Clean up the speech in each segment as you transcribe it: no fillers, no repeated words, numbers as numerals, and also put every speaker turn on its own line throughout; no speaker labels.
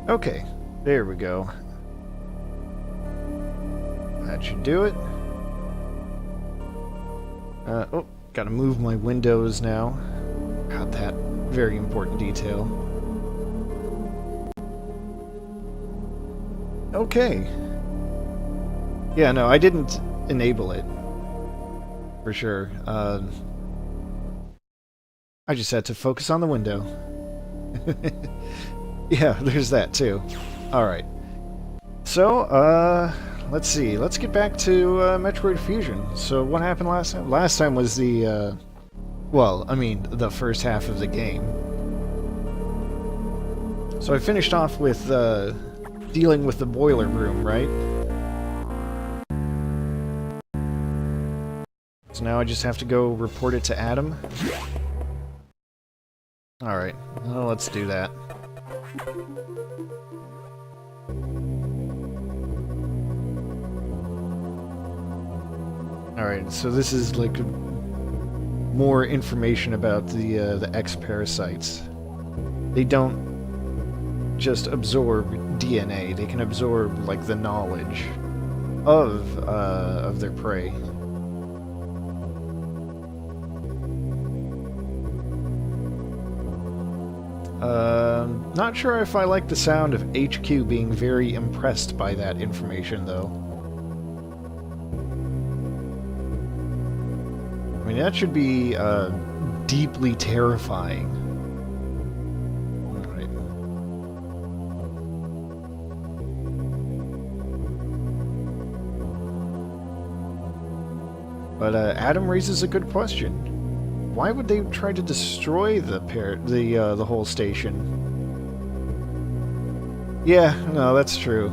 Okay, there we go. That should do it. Oh, gotta move my windows now. Got that very important detail. Okay. Yeah, no, I didn't enable it. For sure. I just had to focus on the window. Yeah, there's that too. Alright. So, let's see. Let's get back to Metroid Fusion. So what happened last time? Last time was the, well, I mean, the first half of the game. So I finished off with dealing with the boiler room, right? So now I just have to go report it to Adam. Alright, well, let's do that. Alright, so this is like more information about the X-parasites. They don't just absorb DNA, they can absorb like the knowledge of their prey. Not sure if I like the sound of HQ being very impressed by that information, though. I mean, that should be, deeply terrifying. Alright. But, Adam raises a good question. Why would they try to destroy the whole station? Yeah, no, that's true.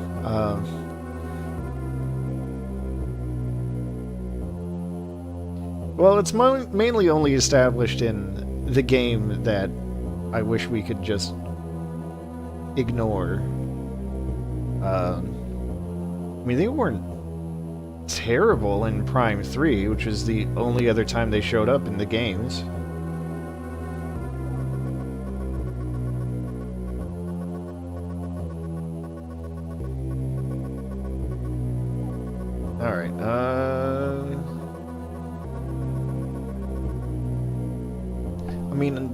Well, it's mainly only established in the game that I wish we could just ignore. I mean, they weren't terrible in Prime 3, which is the only other time they showed up in the games. Alright, I mean,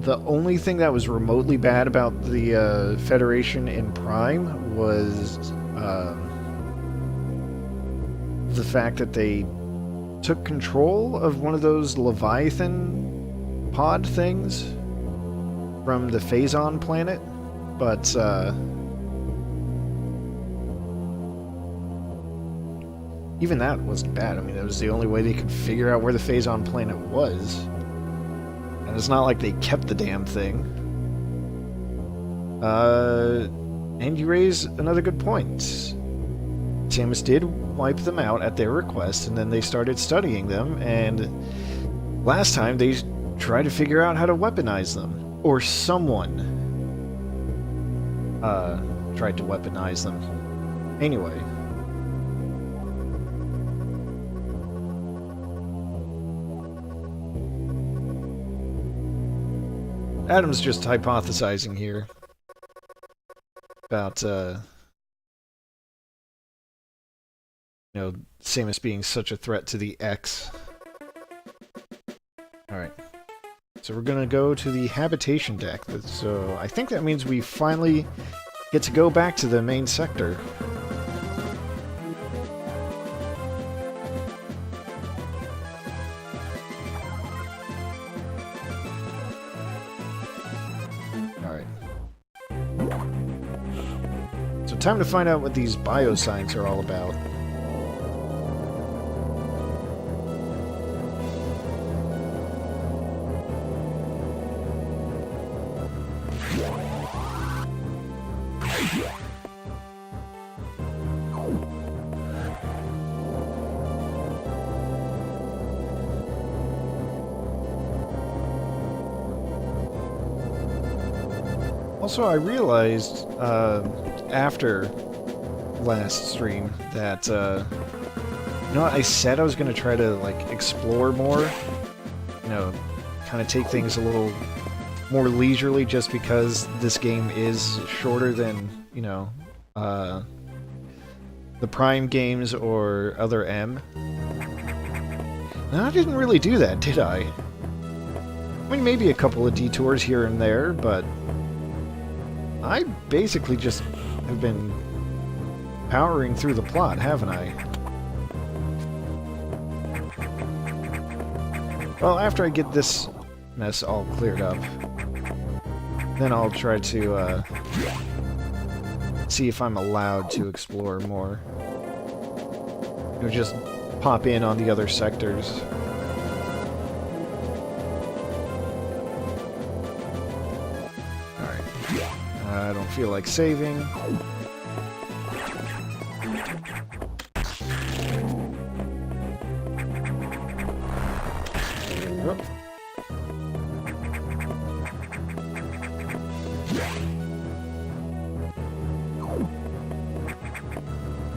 the only thing that was remotely bad about the Federation in Prime was the fact that they took control of one of those Leviathan pod things from the Phazon planet, but even that wasn't bad. I mean, that was the only way they could figure out where the Phazon planet was. And it's not like they kept the damn thing. And you raise another good point. Samus did wipe them out at their request, and then they started studying them, and last time they tried to figure out how to weaponize them. Or someone tried to weaponize them. Anyway. Adam's just hypothesizing here about, you know, Samus being such a threat to the X. Alright. So we're gonna go to the habitation deck. So I think that means we finally get to go back to the main sector. Time to find out what these biosigns are all about. Also, I realized after last stream that you know what, I said I was going to try to like explore more, you know, kind of take things a little more leisurely just because this game is shorter than, you know, the Prime games or other M. And I didn't really do that, did I? I mean, maybe a couple of detours here and there, but I basically just have been powering through the plot, haven't I? Well, after I get this mess all cleared up, then I'll try to see if I'm allowed to explore more. You know, just pop in on the other sectors. Alright. I don't feel like saving. Oh.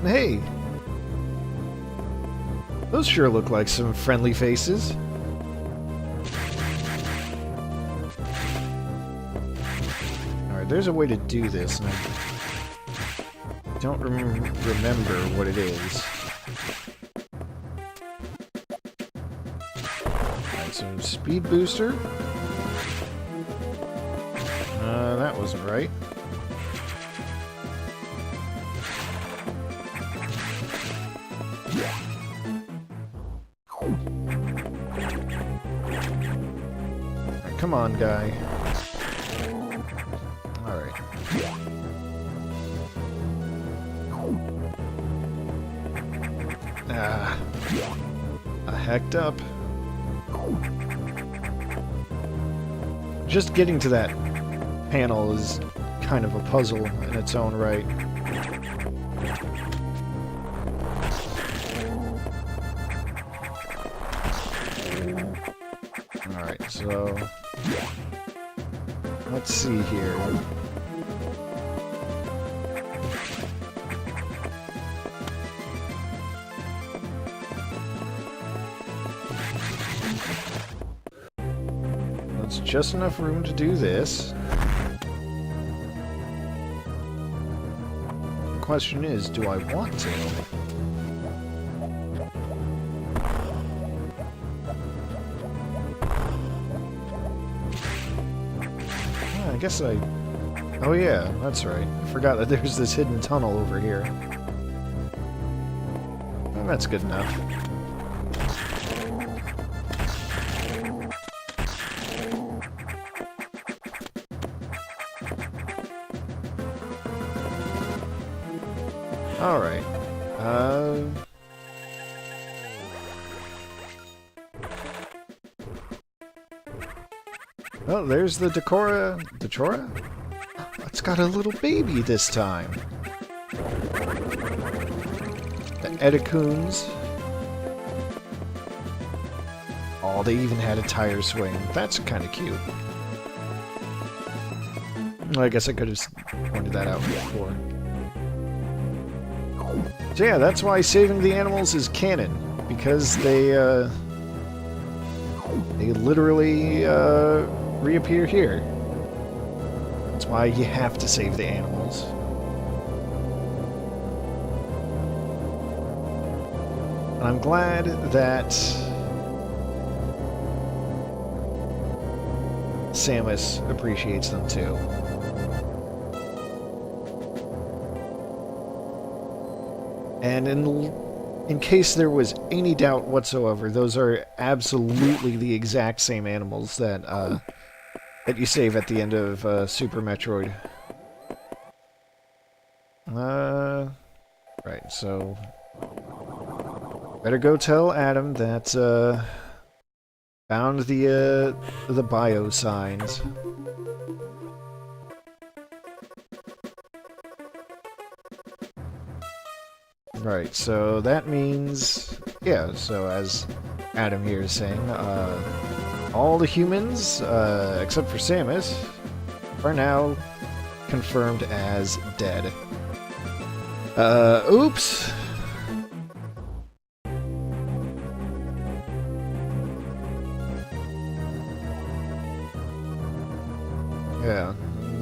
Hey! Those sure look like some friendly faces. Alright, there's a way to do this, and I don't remember what it is. Alright, so speed booster. That wasn't right. Come on, guy. Alright. I hacked up. Just getting to that panel is kind of a puzzle in its own right. Alright, so let's see here. That's just enough room to do this. The question is, do I want to? I guess I... Oh yeah, that's right. I forgot that there's this hidden tunnel over here. Well, that's good enough. Alright. Oh, there's the Decora... Decora? It's got a little baby this time. The Edicoons. Oh, they even had a tire swing. That's kind of cute. Well, I guess I could have pointed that out before. So yeah, that's why saving the animals is canon. Because they literally, reappear here. That's why you have to save the animals. And I'm glad that Samus appreciates them too. And in case there was any doubt whatsoever, those are absolutely the exact same animals that that you save at the end of Super Metroid. Right, so better go tell Adam that found the bio signs. Right, so that means, yeah, so as Adam here is saying, all the humans, except for Samus, are now confirmed as dead. Oops!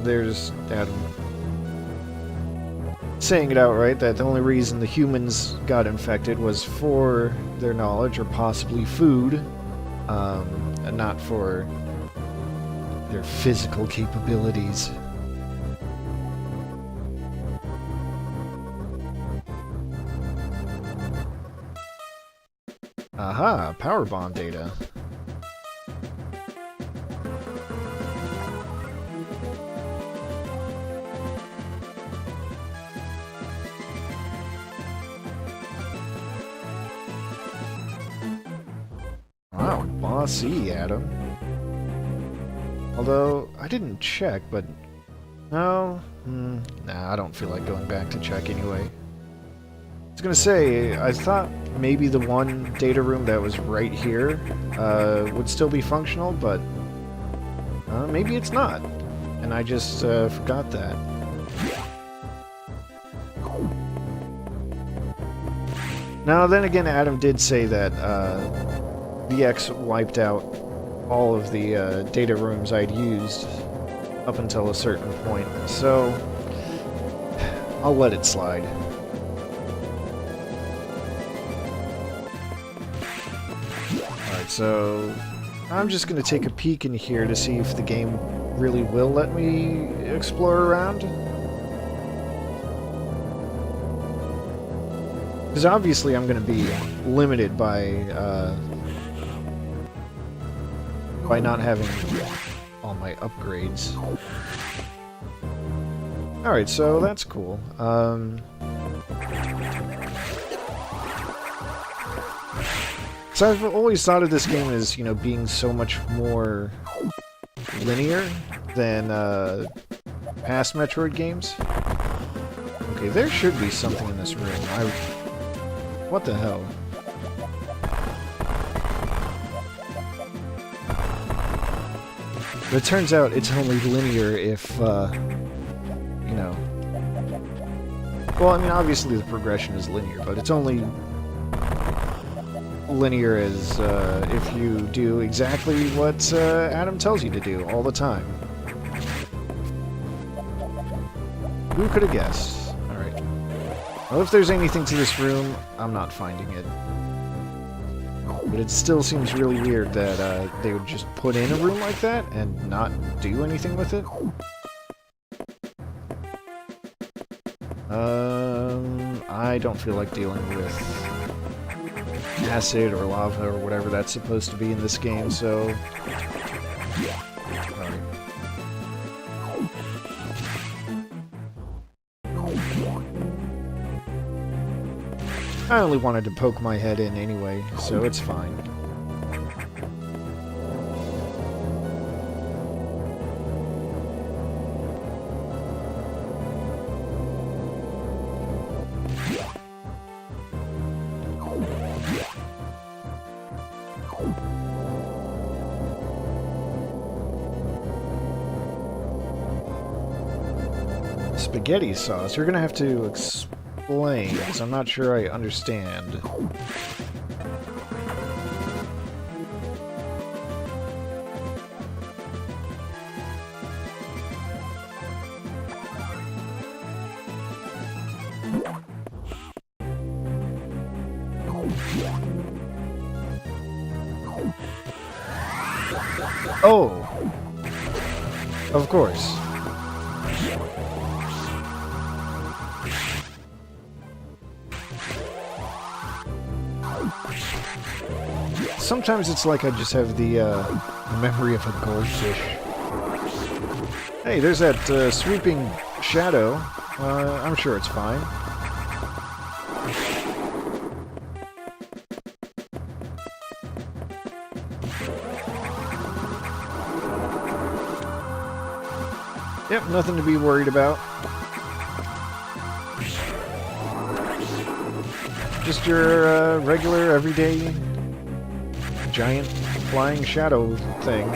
there's Adam saying it outright that the only reason the humans got infected was for their knowledge or possibly food, and not for their physical capabilities. Aha, power bond data. Wow, bossy, Adam. Although, I didn't check, but... No? Nah, I don't feel like going back to check anyway. I was gonna say, I thought maybe the one data room that was right here would still be functional, but maybe it's not. And I just forgot that. Now, then again, Adam did say that VX wiped out all of the data rooms I'd used up until a certain point, so I'll let it slide. Alright, so I'm just going to take a peek in here to see if the game really will let me explore around. Because obviously I'm going to be limited by not having all my upgrades. Alright, so that's cool. So I've always thought of this game as, you know, being so much more linear than past Metroid games. Okay, there should be something in this room. What the hell? But it turns out it's only linear if, you know... Well, I mean, obviously the progression is linear, but it's only linear as if you do exactly what Adam tells you to do all the time. Who could have guessed? Alright. Well, if there's anything to this room, I'm not finding it. But it still seems really weird that they would just put in a room like that and not do anything with it. I don't feel like dealing with acid or lava or whatever that's supposed to be in this game, so... Alright. I only wanted to poke my head in anyway, so it's fine. Spaghetti sauce? You're gonna have to explain, because I'm not sure I understand. Oh! Of course. Sometimes it's like I just have the memory of a goldfish. Hey, there's that sweeping shadow. I'm sure it's fine. Yep, nothing to be worried about. Just your regular, everyday, giant flying shadow thing.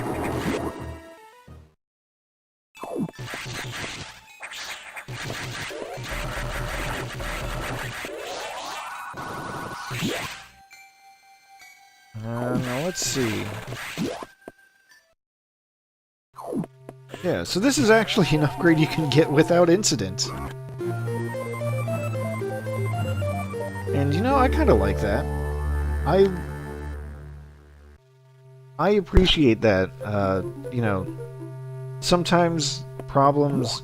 Now let's see. Yeah, so this is actually an upgrade you can get without incident. And you know, I kind of like that. I appreciate that. You know, sometimes problems,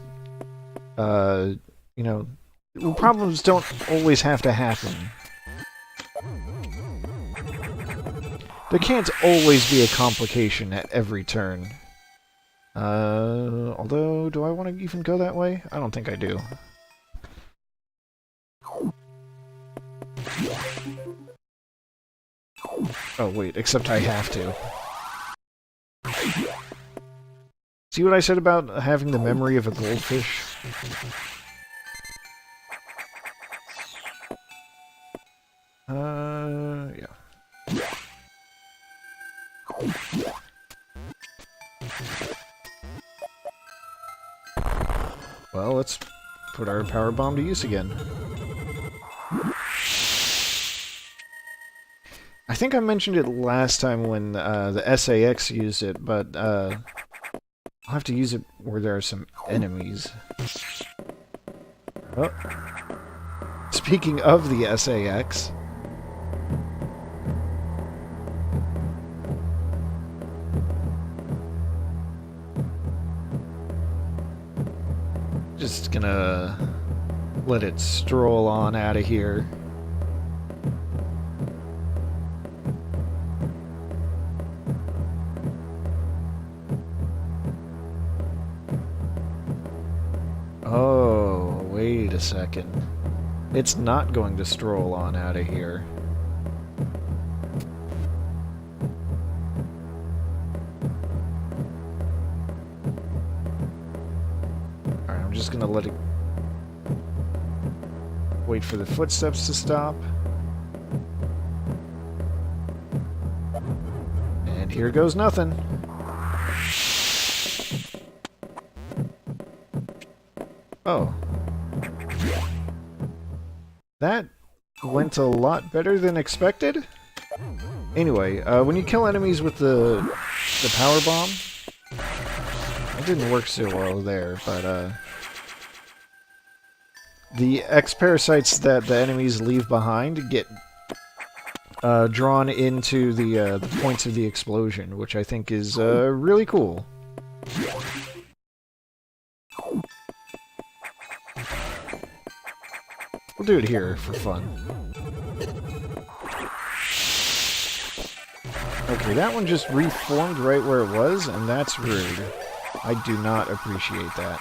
you know, problems don't always have to happen. There can't always be a complication at every turn. Although, do I want to even go that way? I don't think I do. Oh, wait, except I have to. See what I said about having the memory of a goldfish? Yeah. Well, let's put our power bomb to use again. I think I mentioned it last time when the SAX used it, but I'll have to use it where there are some enemies. Oh. Speaking of the SAX... Just gonna let it stroll on out of here. Oh, wait a second. It's not going to stroll on out of here. Alright, I'm just gonna let it... wait for the footsteps to stop. And here goes nothing. Oh. That went a lot better than expected? Anyway, when you kill enemies with the power bomb, it didn't work so well there, but the X-parasites that the enemies leave behind get drawn into the points of the explosion, which I think is really cool. We'll do it here for fun. Okay, that one just reformed right where it was, and that's rude. I do not appreciate that.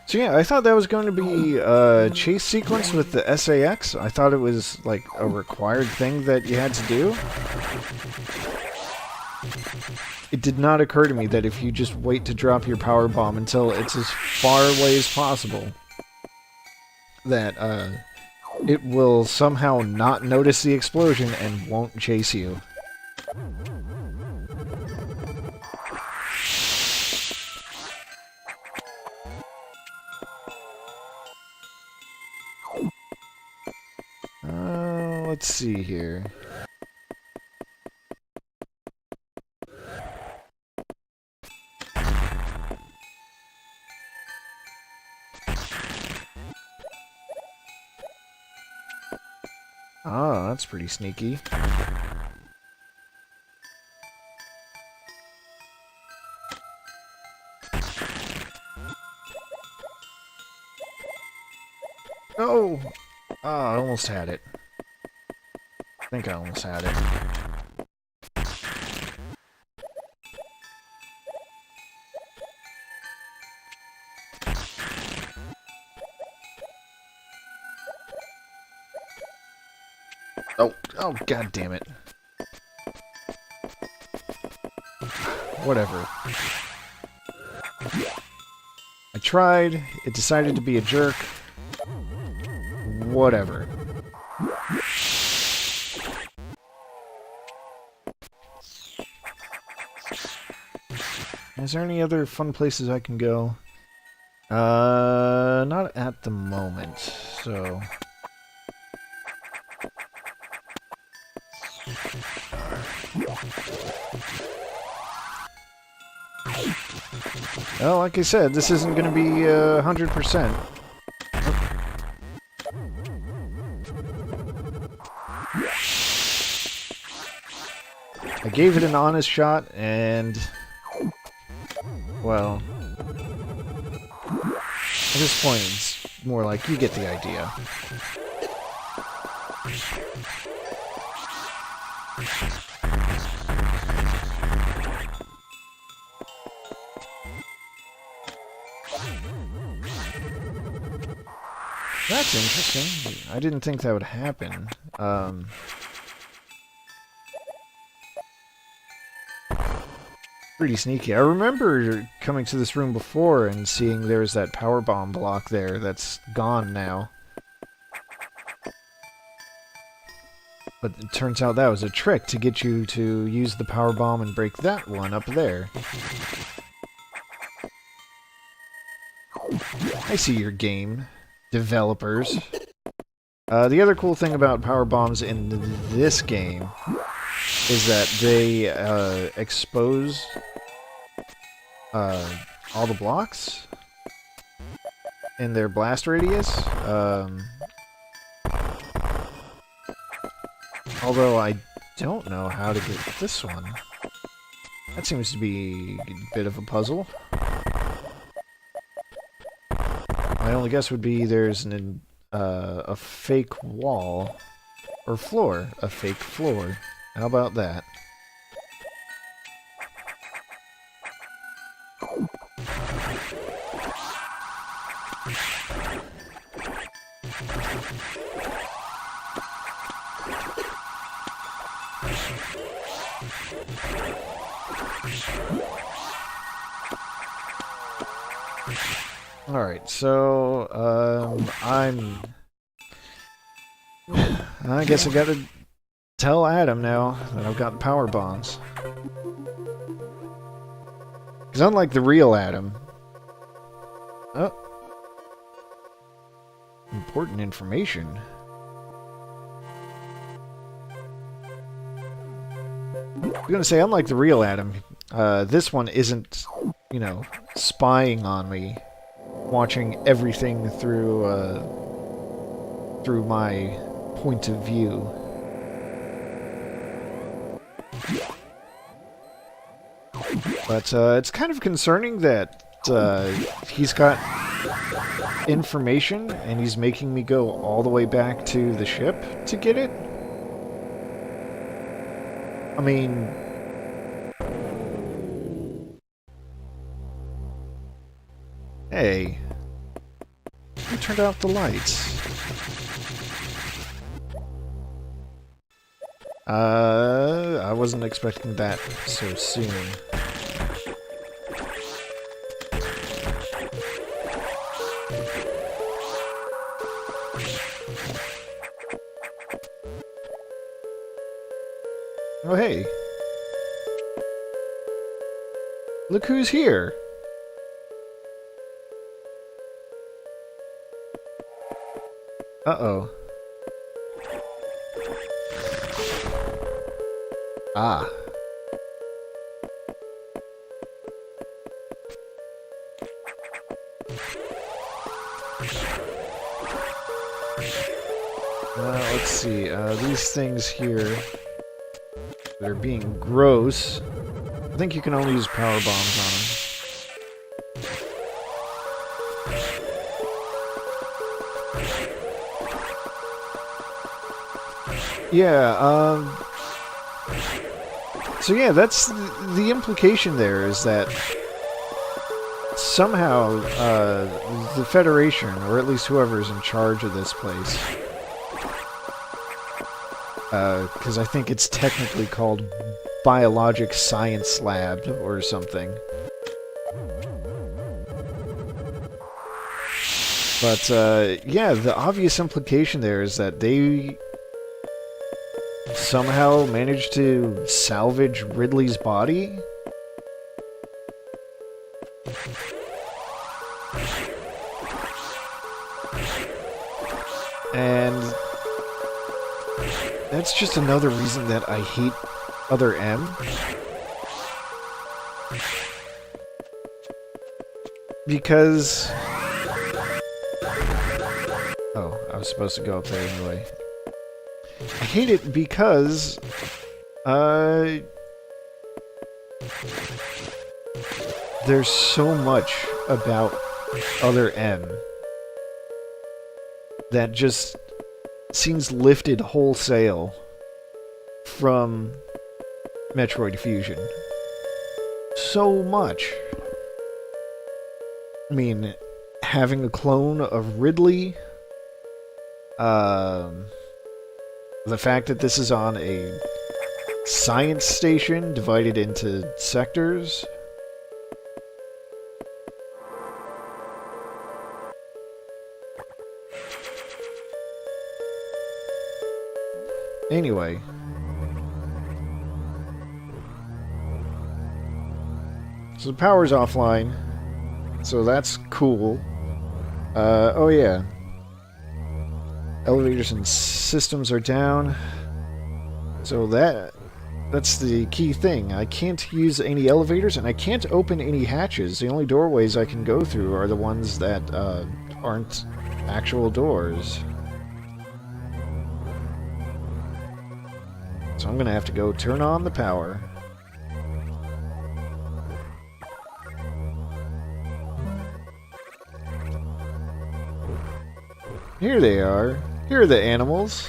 So yeah, I thought that was going to be a chase sequence with the SAX. I thought it was like a required thing that you had to do. It did not occur to me that if you just wait to drop your power bomb until it's as far away as possible, that it will somehow not notice the explosion and won't chase you. Let's see here. Ah, that's pretty sneaky. Oh! Ah, I almost had it. I think I almost had it. Oh, god damn it. Whatever. tried, it decided to be a jerk. Whatever. Is there any other fun places I can go? Not at the moment, so... Well, like I said, this isn't going to be 100%. I gave it an honest shot, and... well... at this point, it's more like you get the idea. That's interesting. I didn't think that would happen. Pretty sneaky. I remember coming to this room before and seeing there's that power bomb block there that's gone now. But it turns out that was a trick to get you to use the power bomb and break that one up there. I see your game, developers. The other cool thing about power bombs in this game is that they expose all the blocks in their blast radius. Although I don't know how to get this one. That seems to be a bit of a puzzle. My only guess would be there's a fake wall or floor. A fake floor. How about that? Alright, so, I guess I gotta tell Adam now that I've got power bombs. Because unlike the real Adam... Oh. Important information. I was gonna say, unlike the real Adam, this one isn't, you know, spying on me, watching everything through, through my point of view. But, it's kind of concerning that, he's got information, and he's making me go all the way back to the ship to get it? I mean... Hey. Who turned off the lights? I wasn't expecting that so soon. Oh, hey. Look who's here. Uh-oh. Ah. Let's see. These things here that are being gross. I think you can only use power bombs on them. Yeah, so yeah, that's the implication there, is that somehow the Federation, or at least whoever's in charge of this place, because I think it's technically called Biologic Science Lab or something. But, yeah, the obvious implication there is that they somehow managed to salvage Ridley's body? And that's just another reason that I hate Other M. Because... Oh, I was supposed to go up there anyway. I hate it because... there's so much about Other M that just seems lifted wholesale from Metroid Fusion. So much. I mean, having a clone of Ridley, the fact that this is on a science station divided into sectors. Anyway. So the power's offline. So that's cool. Oh yeah. Elevators and systems are down. So that's the key thing. I can't use any elevators and I can't open any hatches. The only doorways I can go through are the ones that aren't actual doors. So I'm gonna have to go turn on the power. Here they are. Here are the animals.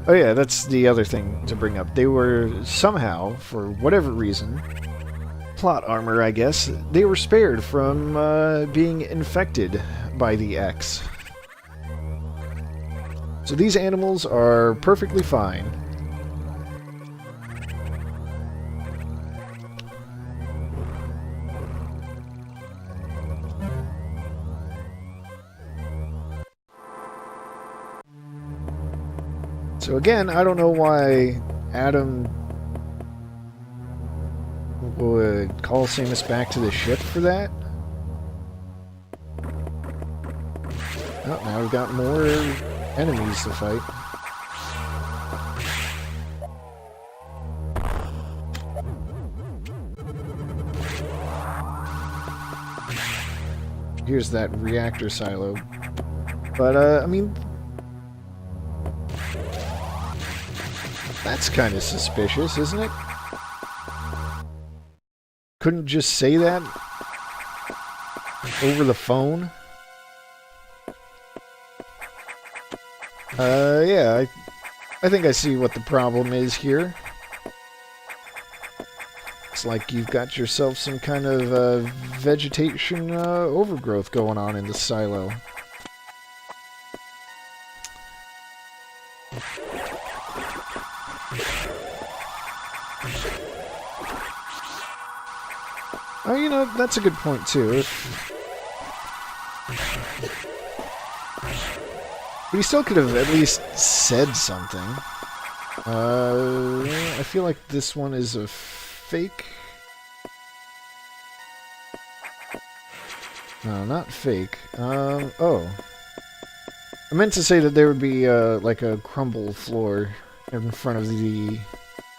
Oh yeah, that's the other thing to bring up. They were somehow, for whatever reason, plot armor, I guess, they were spared from being infected by the X. So these animals are perfectly fine. So again, I don't know why Adam would call Samus back to the ship for that. Oh, now we've got more enemies to fight. Here's that reactor silo. But, I mean... that's kind of suspicious, isn't it? Couldn't just say that over the phone? Yeah, I think I see what the problem is here. It's like you've got yourself some kind of vegetation overgrowth going on in the silo. Oh, you know, that's a good point, too. But he still could have at least said something. I feel like this one is a fake. No, not fake. Oh. I meant to say that there would be, like a crumble floor in front of the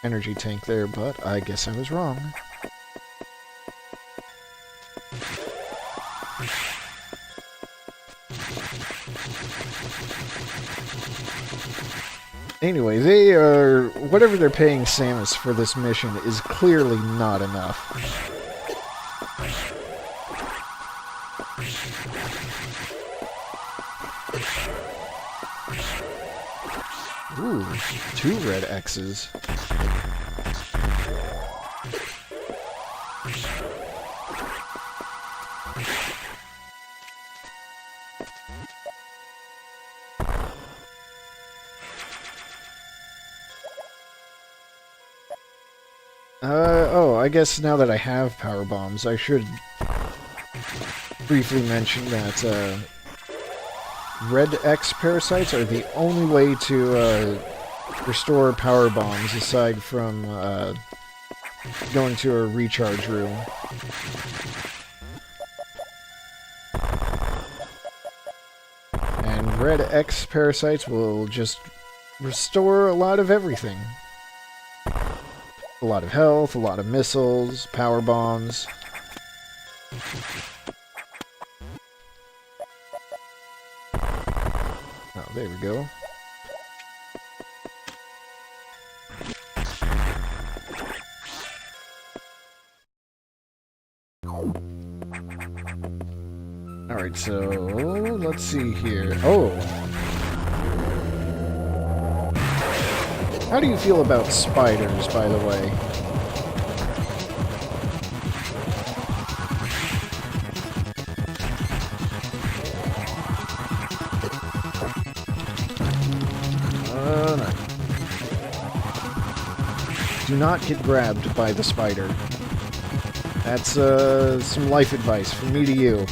energy tank there, but I guess I was wrong. Anyway, they are... whatever they're paying Samus for this mission is clearly not enough. Ooh, 2 red X's. Oh, I guess now that I have power bombs, I should briefly mention that, red X parasites are the only way to, restore power bombs aside from, going to a recharge room. And red X parasites will just restore a lot of everything. A lot of health, a lot of missiles, power bombs. Oh, there we go. Alright, so let's see here. Oh! How do you feel about spiders, by the way? No. Do not get grabbed by the spider. That's some life advice from me to you.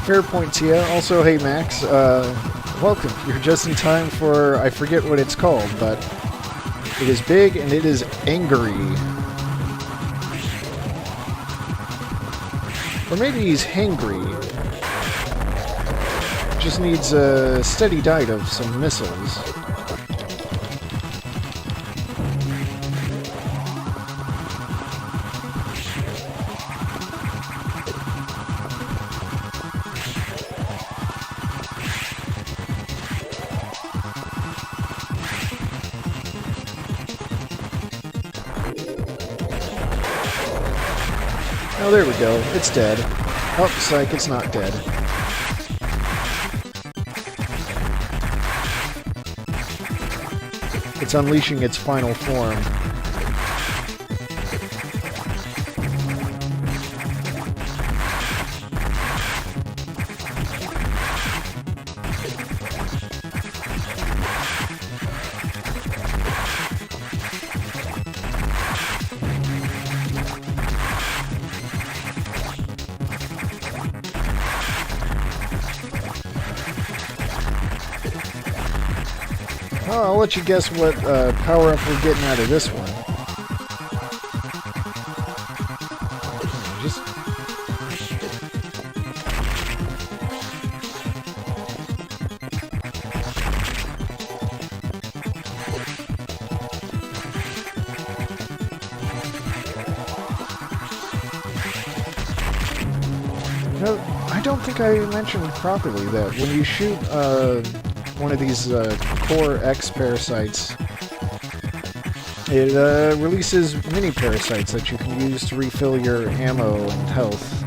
Fair point, Tia. Also, hey Max, welcome. You're just in time for, I forget what it's called, but it is big and it is angry. Or maybe he's hangry. Just needs a steady diet of some missiles. Oh, there we go. It's dead. Oh, psych, it's not dead. It's unleashing its final form. Oh, I'll let you guess what power-up we're getting out of this one. Just... No, I don't think I mentioned properly that when you shoot one of these core X parasites, it releases mini parasites that you can use to refill your ammo and health.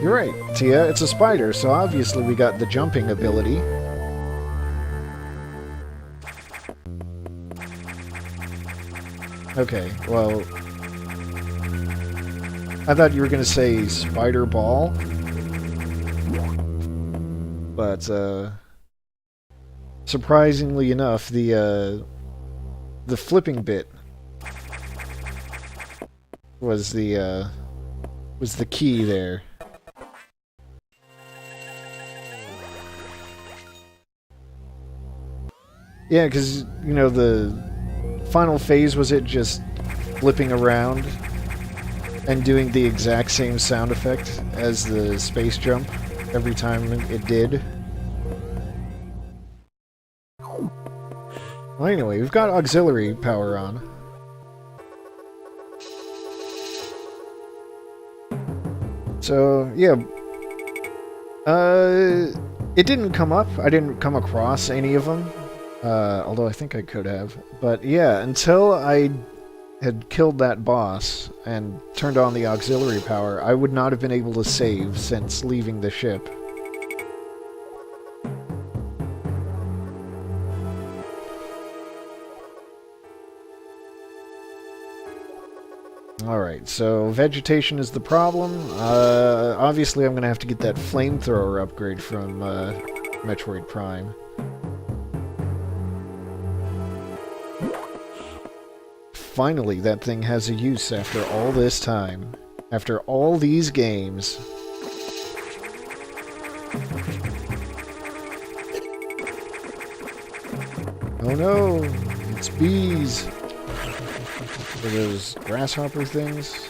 You're right, Tia, it's a spider, so obviously we got the jumping ability. Okay, well... I thought you were gonna say spider ball. But, surprisingly enough, the flipping bit was the key there. Yeah, because, you know, the final phase was it just flipping around and doing the exact same sound effect as the space jump every time it did. Well, anyway, we've got auxiliary power on. So, yeah. It didn't come up. I didn't come across any of them. Although I think I could have. But yeah, until I had killed that boss and turned on the auxiliary power, I would not have been able to save since leaving the ship. Alright, so vegetation is the problem. Obviously I'm gonna have to get that flamethrower upgrade from Metroid Prime. Finally, that thing has a use after all this time. After all these games. Oh no! It's bees! Are those grasshopper things?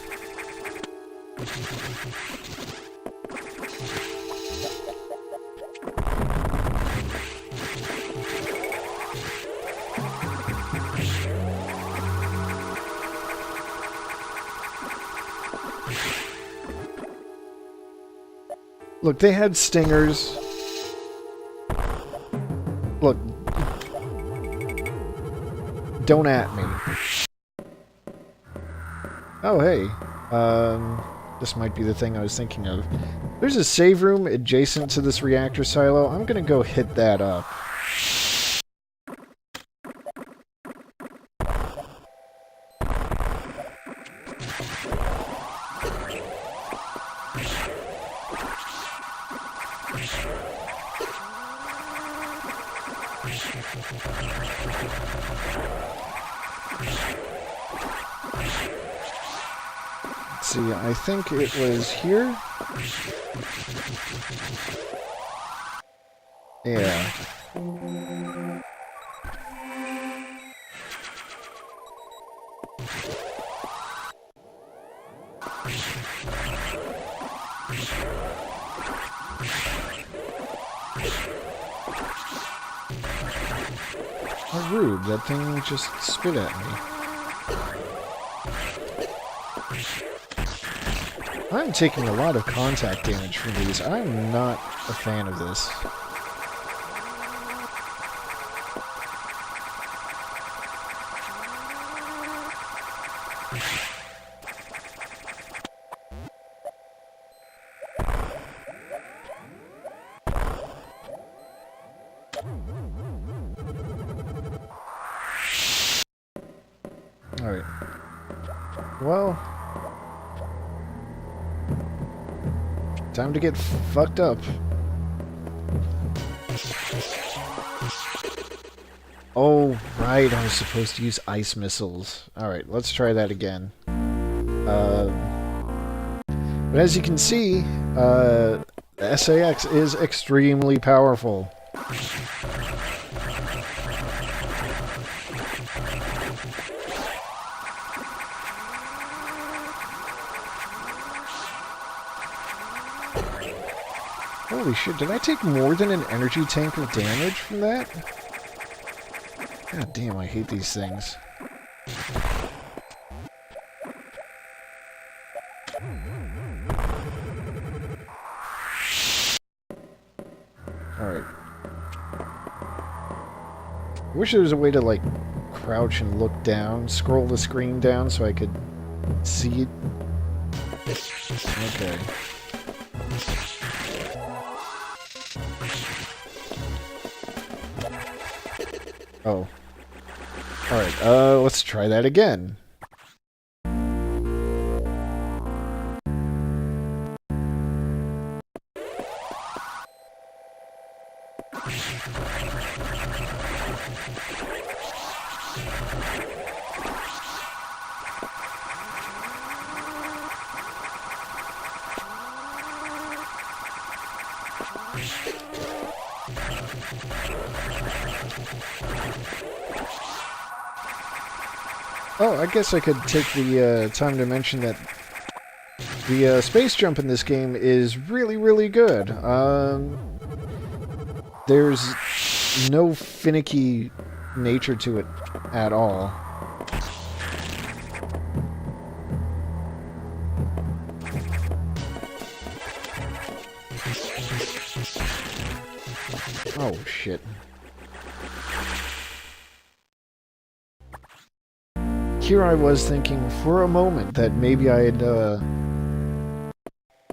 Look, they had stingers. Look. Don't at me. Oh, hey. This might be the thing I was thinking of. There's a save room adjacent to this reactor silo. I'm gonna go hit that up. See, I think it was here? Yeah. How rude, that thing just spit at me. I'm taking a lot of contact damage from these. I'm not a fan of this. Alright. Well... time to get fucked up. Oh, right, I was supposed to use ice missiles. Alright, let's try that again. But as you can see, the SAX is extremely powerful. Holy shit, did I take more than an energy tank of damage from that? God damn, I hate these things. Alright. I wish there was a way to, like, crouch and look down, scroll the screen down so I could see it. Okay. Oh. Alright, let's try that again. Oh, I guess I could take the time to mention that the space jump in this game is really, really good. There's no finicky nature to it at all. Oh, shit. Here I was thinking for a moment that maybe I had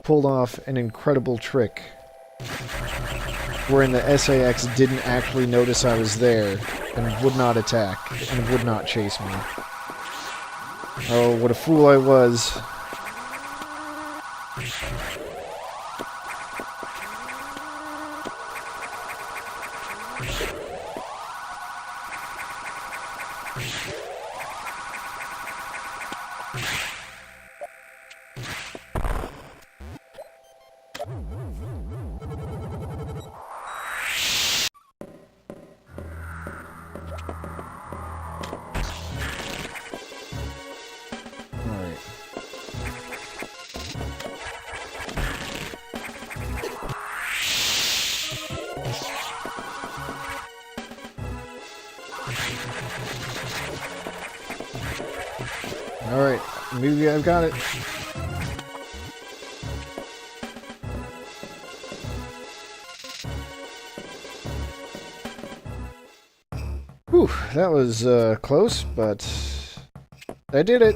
pulled off an incredible trick wherein the SAX didn't actually notice I was there and would not attack and would not chase me. Oh, what a fool I was. Alright, maybe I've got it. Whew, that was close, but I did it.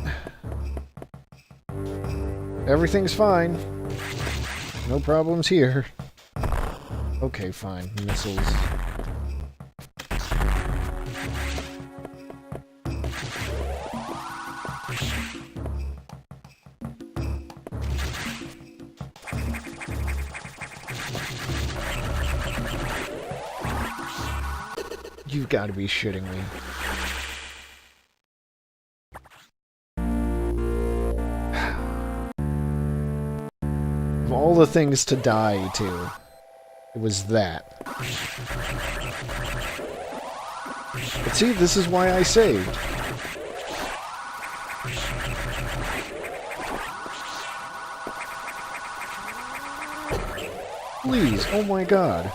Everything's fine. No problems here. Okay, fine. Missiles. You've got to be shitting me. Of all the things to die to, it was that. But see, this is why I saved. Please, oh my god.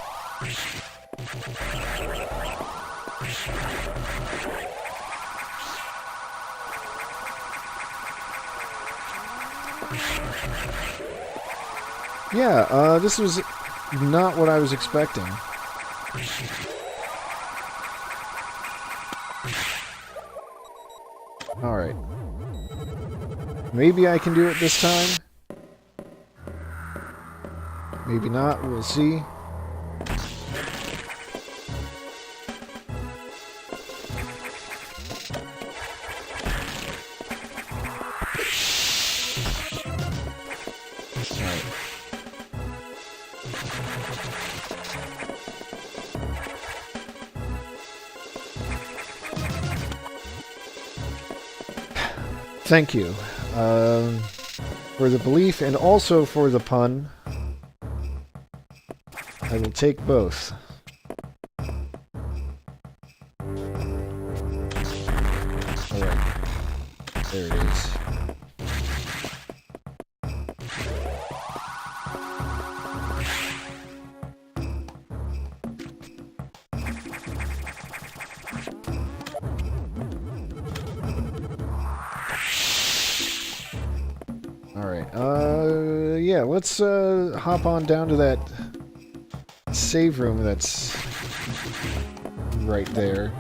Yeah, this was not what I was expecting. Alright. Maybe I can do it this time. Maybe not, we'll see. Thank you for the belief and also for the pun. I will take both. Alright. There it is. Yeah, let's hop on down to that save room that's right there.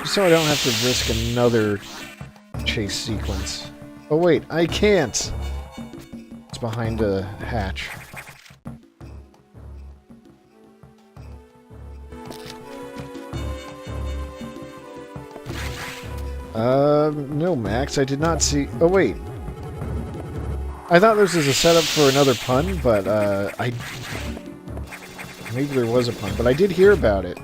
Just so I don't have to risk another chase sequence. Oh wait, I can't! It's behind a hatch. No, Max, I did not see... Oh, wait. I thought this was a setup for another pun, but, maybe there was a pun, but I did hear about it.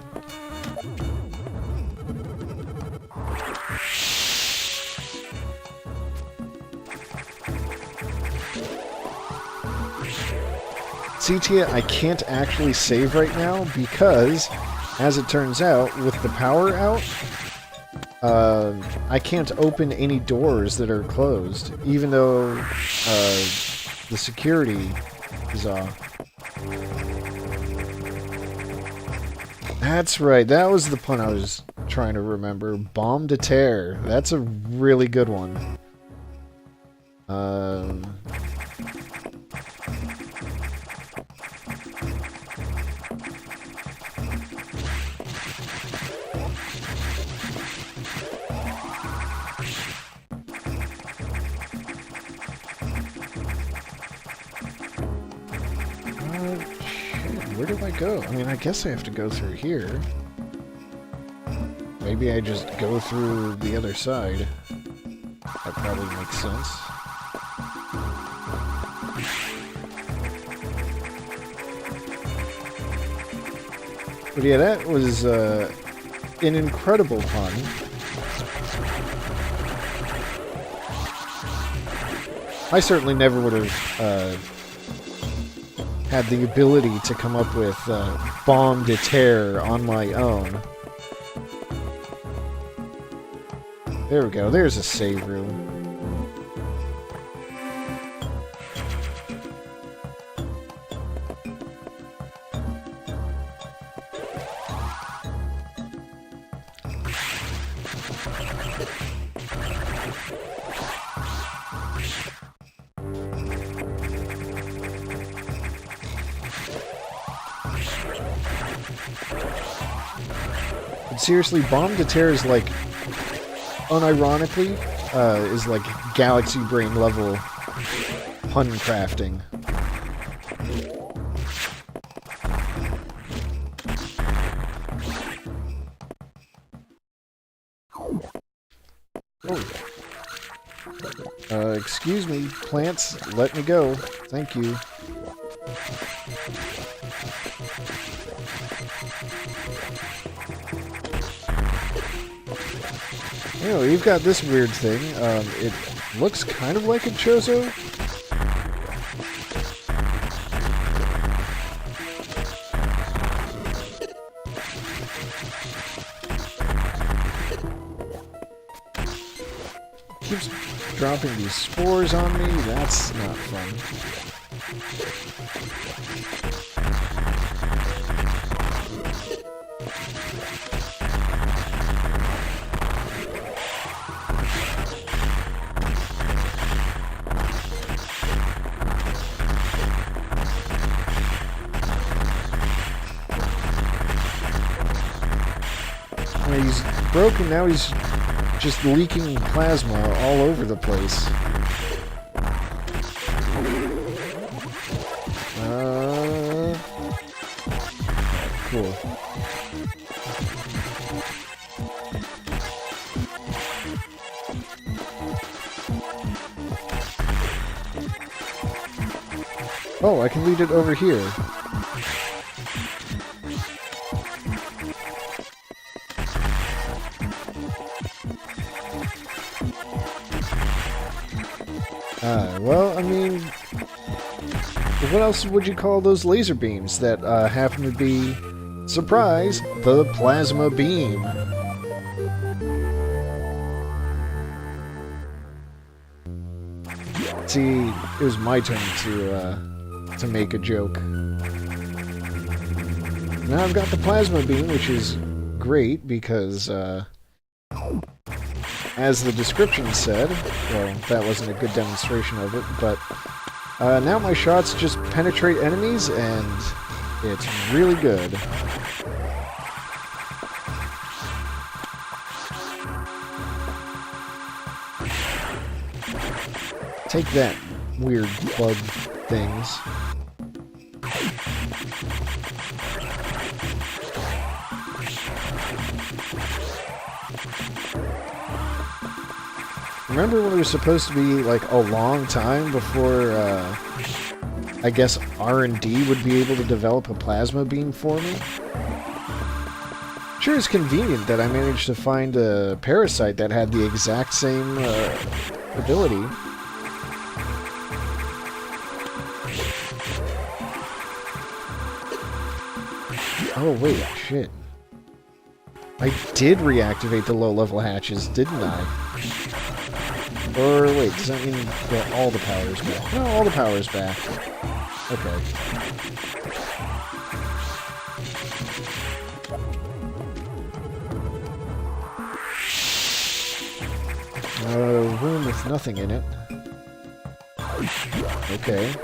See, Tia, I can't actually save right now because, as it turns out, with the power out, I can't open any doors that are closed, even though the security is off. That's right, that was the pun I was trying to remember. Bomb to tear. That's a really good one. Where do I go? I mean, I guess I have to go through here. maybe I just go through the other side. That probably makes sense. But yeah, that was an incredible pun. I certainly never would have had the ability to come up with Bombe de Terre on my own. There we go, there's a save room. But seriously, Bombe de Terre is like, unironically, is like galaxy brain level pun crafting. Oh. Excuse me, plants, let me go. Thank you. You know, you've got this weird thing. It looks kind of like a Chozo. Keeps dropping these spores on me. That's not fun. He's broken, now he's just leaking plasma all over the place. Cool. Oh, I can lead it over here. Well, I mean, what else would you call those laser beams that happen to be, surprise, the plasma beam? See, it was my turn to make a joke. Now I've got the plasma beam, which is great because, as the description said, well, that wasn't a good demonstration of it, but now my shots just penetrate enemies, and it's really good. Take that, weird bug things. Remember when it was supposed to be, like, a long time before, I guess R&D would be able to develop a plasma beam for me? Sure, it's convenient that I managed to find a parasite that had the exact same, ability. Oh, wait, shit. I did reactivate the low-level hatches, didn't I? Or, wait, does that mean that all the power's back? No, all the power's back. Okay. A room with nothing in it. Okay.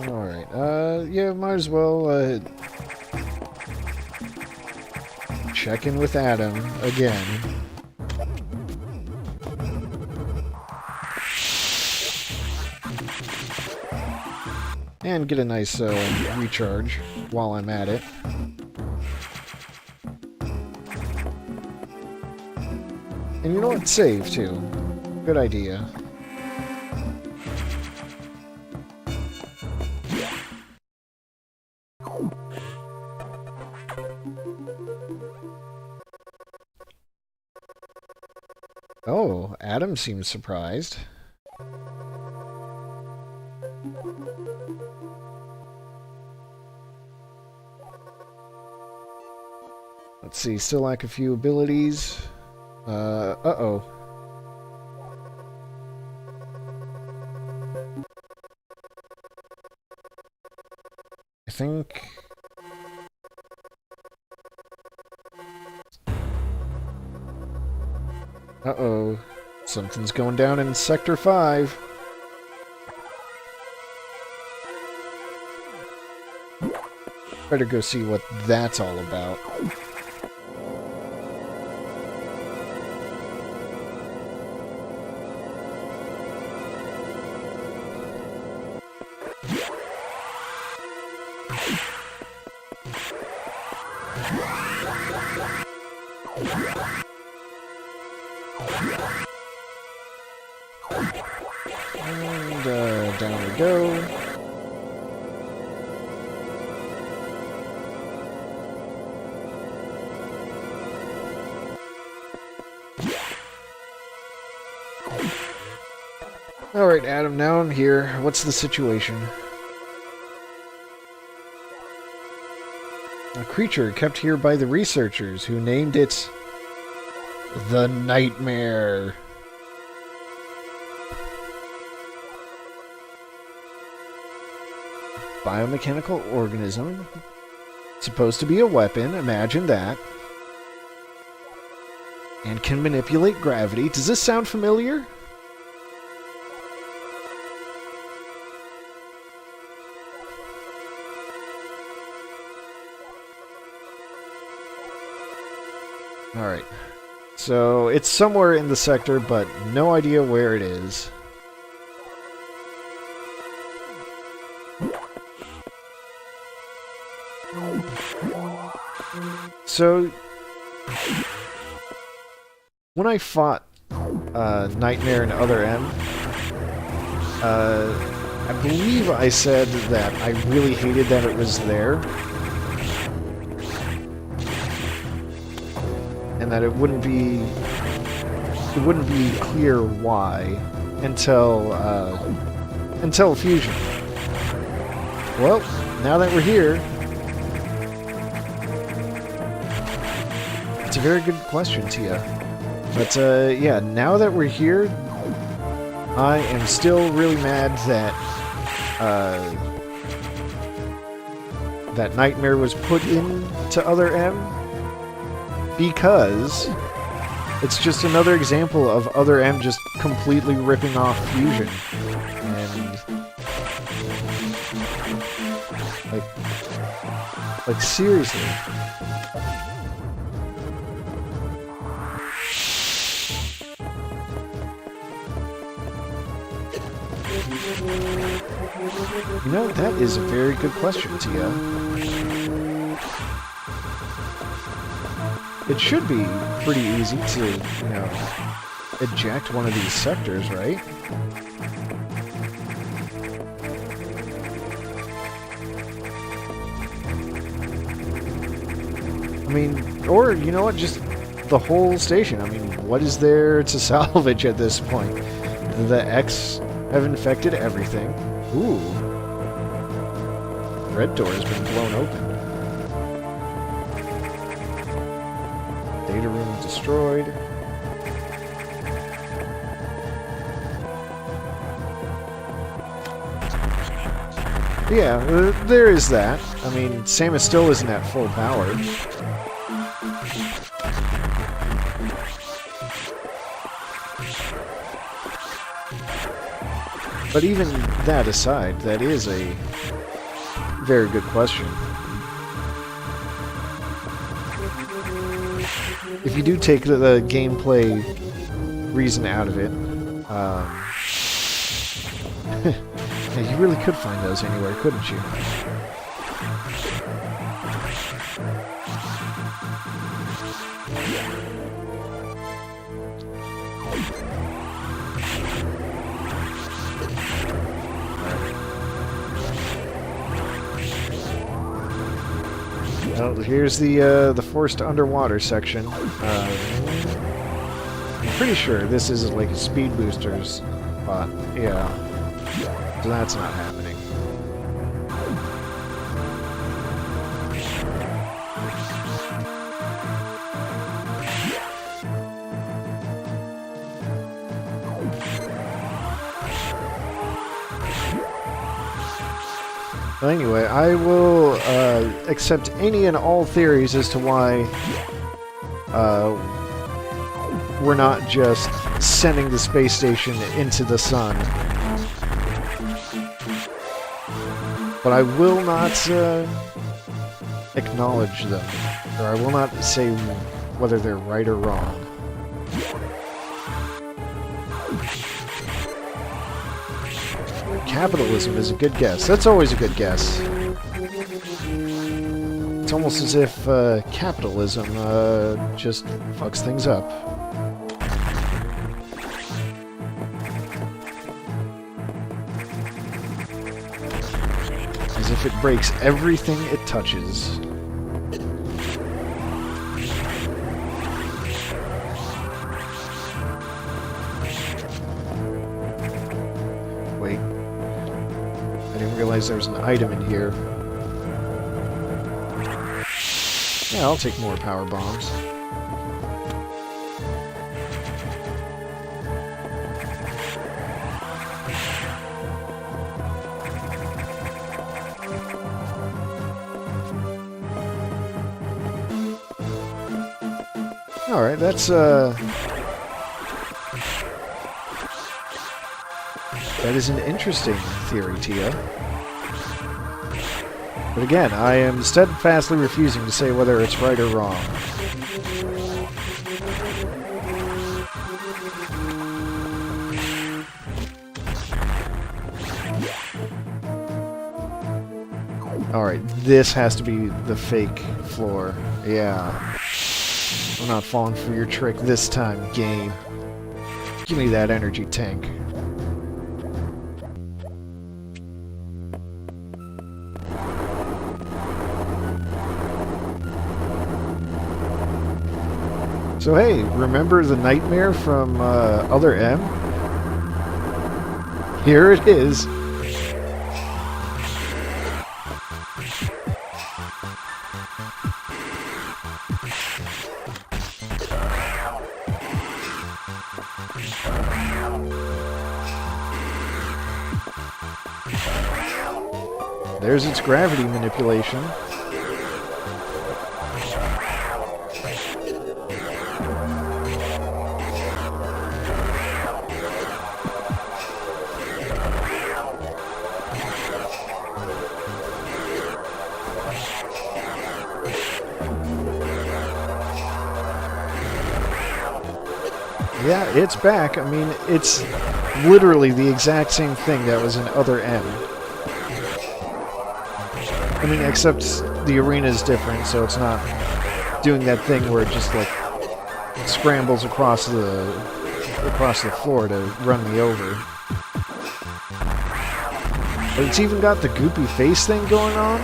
Alright, yeah, might as well, check in with Adam again. And get a nice recharge while I'm at it. And you know what? Save, too. Good idea. Oh, Adam seems surprised. Let's see, still lack a few abilities. Uh-oh. I think... Uh-oh. Something's going down in Sector 5. Better go see what that's all about. And down we go. Alright, Adam, now I'm here. What's the situation? A creature kept here by the researchers who named it the Nightmare. Biomechanical organism. Supposed to be a weapon, imagine that. And can manipulate gravity. Does this sound familiar? Alright. So, it's somewhere in the sector, but no idea where it is. So, when I fought Nightmare and Other M, I believe I said that I really hated that it was there, and that it wouldn't be clear why until Fusion. Well, now that we're here. It's a very good question, Tia. But, yeah, now that we're here, I am still really mad that, that Nightmare was put into Other M, because it's just another example of Other M just completely ripping off Fusion. And, like seriously. You know, that is a very good question, Tia. It should be pretty easy to, you know, eject one of these sectors, right? I mean, or, you know what, just the whole station. I mean, what is there to salvage at this point? The X have infected everything. Ooh. Red door has been blown open. Data room destroyed. Yeah, there is that. I mean, Samus still isn't at full power. But even that aside, that is a very good question. if you do take the gameplay reason out of it, yeah, you really could find those anywhere, couldn't you? Well, here's the forced underwater section. I'm pretty sure this is like a speed booster's spot. Yeah. So that's not happening. Well, anyway, I will accept any and all theories as to why we're not just sending the space station into the sun. But I will not acknowledge them, or I will not say whether they're right or wrong. Capitalism is a good guess. That's always a good guess. It's almost as if capitalism just fucks things up. As if it breaks everything it touches. Wait. I didn't realize there was an item in here. Yeah, I'll take more power bombs. Alright, that's that is an interesting theory, Tia. But again, I am steadfastly refusing to say whether it's right or wrong. Alright, this has to be the fake floor. Yeah. I'm not falling for your trick this time, game. Give me that energy tank. So hey, remember the nightmare from Other M? Here it is. There's its gravity manipulation. Yeah, it's back. I mean, it's literally the exact same thing that was in Other M. I mean, except the arena is different, so it's not doing that thing where it just, like, scrambles across the floor to run me over. But it's even got the goopy face thing going on.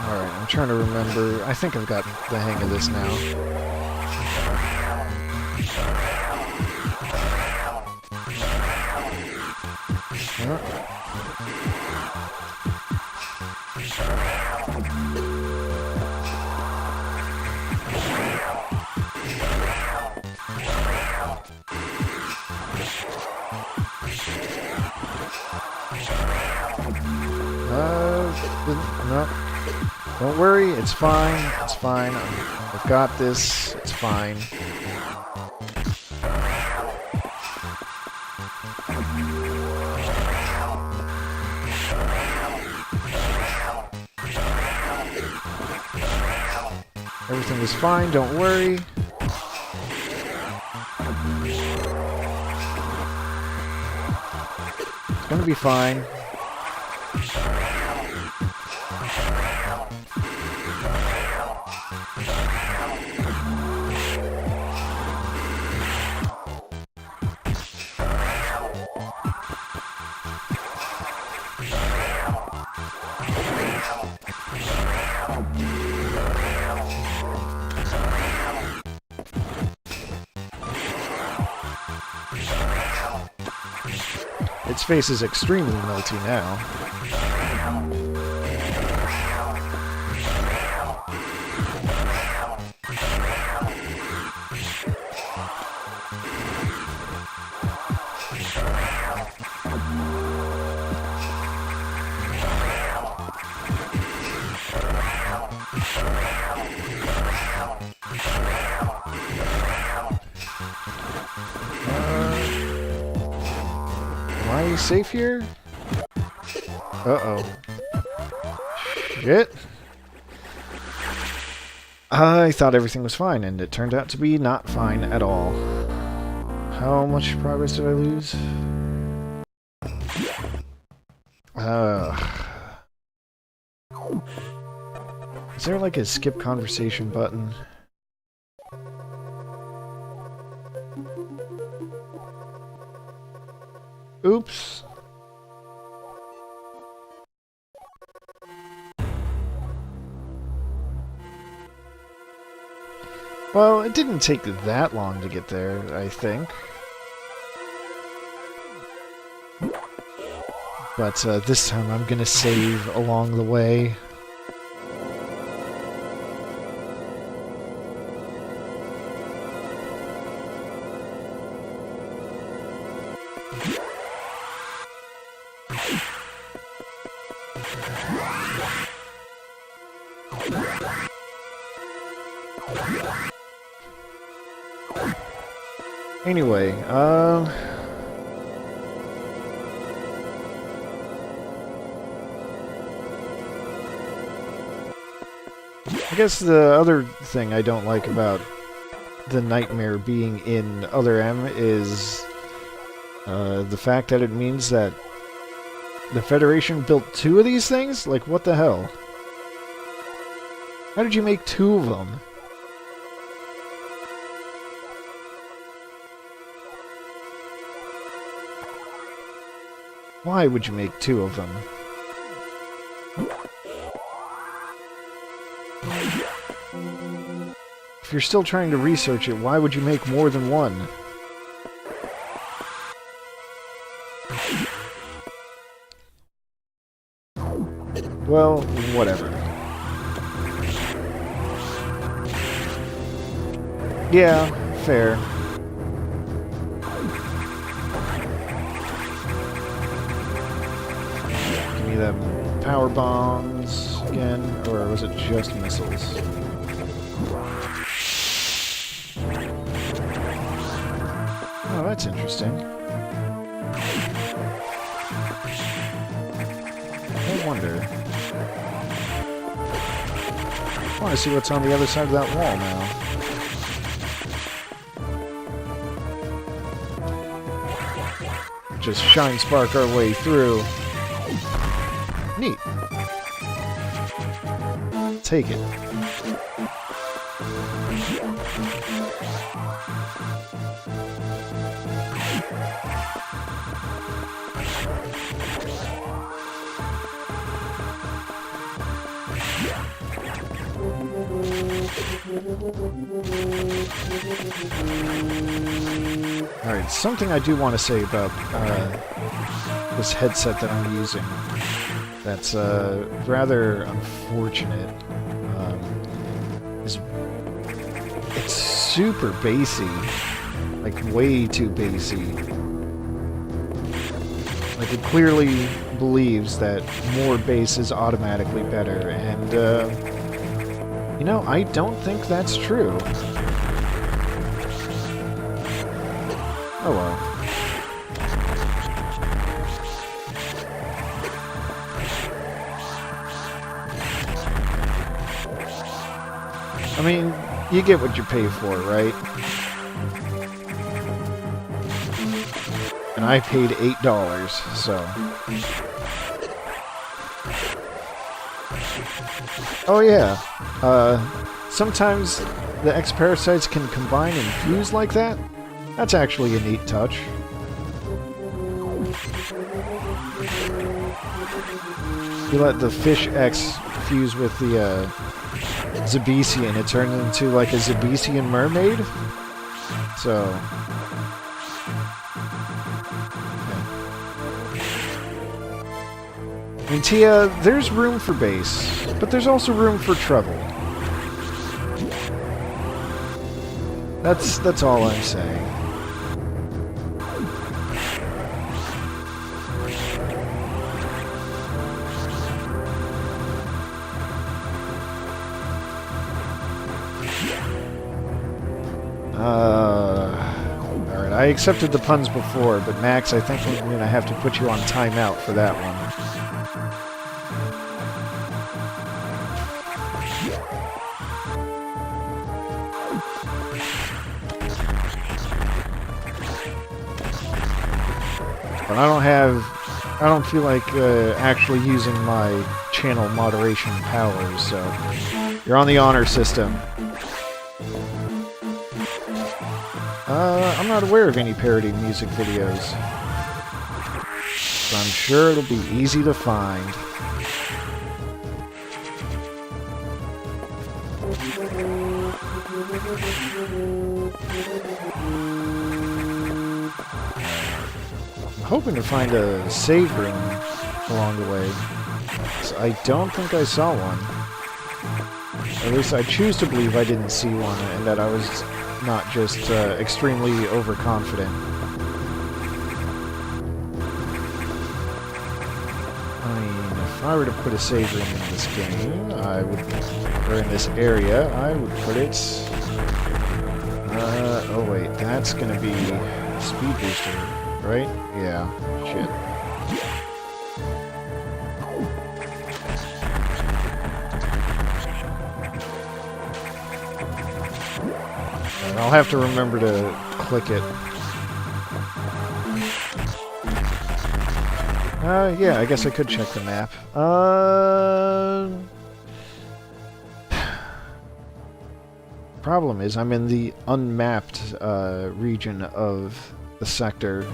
Alright, I'm trying to remember. I think I've got the hang of this now. No. Don't worry, it's fine. It's fine. I've got this. It's fine. Everything is fine, don't worry. It's gonna be fine. Its face is extremely melty now. Am I safe here? Uh-oh. Shit. I thought everything was fine, and it turned out to be not fine at all. How much progress did I lose? Is there like a skip conversation button? Oops. Well, it didn't take that long to get there, I think. But this time I'm gonna save along the way. Anyway, I guess the other thing I don't like about the nightmare being in Other M is the fact that it means that the Federation built 2 of these things? Like, what the hell? How did you make 2 of them? Why would you make 2 of them? If you're still trying to research it, why would you make more than 1? Well, whatever. Yeah, fair. Give me them power bombs again, or was it just missiles? Oh, that's interesting. I wonder. I want to see what's on the other side of that wall now. Just shine spark our way through. Neat. Take it. Alright, something I do want to say about this headset that I'm using that's rather unfortunate. It's super bassy. Like, way too bassy. Like, it clearly believes that more base is automatically better, and, you know, I don't think that's true. Oh well. I mean, you get what you pay for, right? And I paid $8, so... Oh yeah, sometimes the X-Parasites can combine and fuse like that. That's actually a neat touch. You let the Fish X fuse with the Zabesian, it turns into like a Zabesian mermaid. So... And Tia, there's room for bass, but there's also room for treble. That's all I'm saying. Alright, I accepted the puns before, but Max, I think I'm gonna have to put you on timeout for that one. But I don't feel like actually using my channel moderation powers, so you're on the honor system. I'm not aware of any parody music videos, so I'm sure it'll be easy to find. I'm hoping to find a save room along the way. So I don't think I saw one. At least I choose to believe I didn't see one, and that I was not just extremely overconfident. I mean, if I were to put a save room in this game, I would, or in this area, I would put it... oh wait, that's gonna be Speed Booster, right? Yeah, shit. And I'll have to remember to click it. Yeah, I guess I could check the map. Problem is, I'm in the unmapped region of the sector.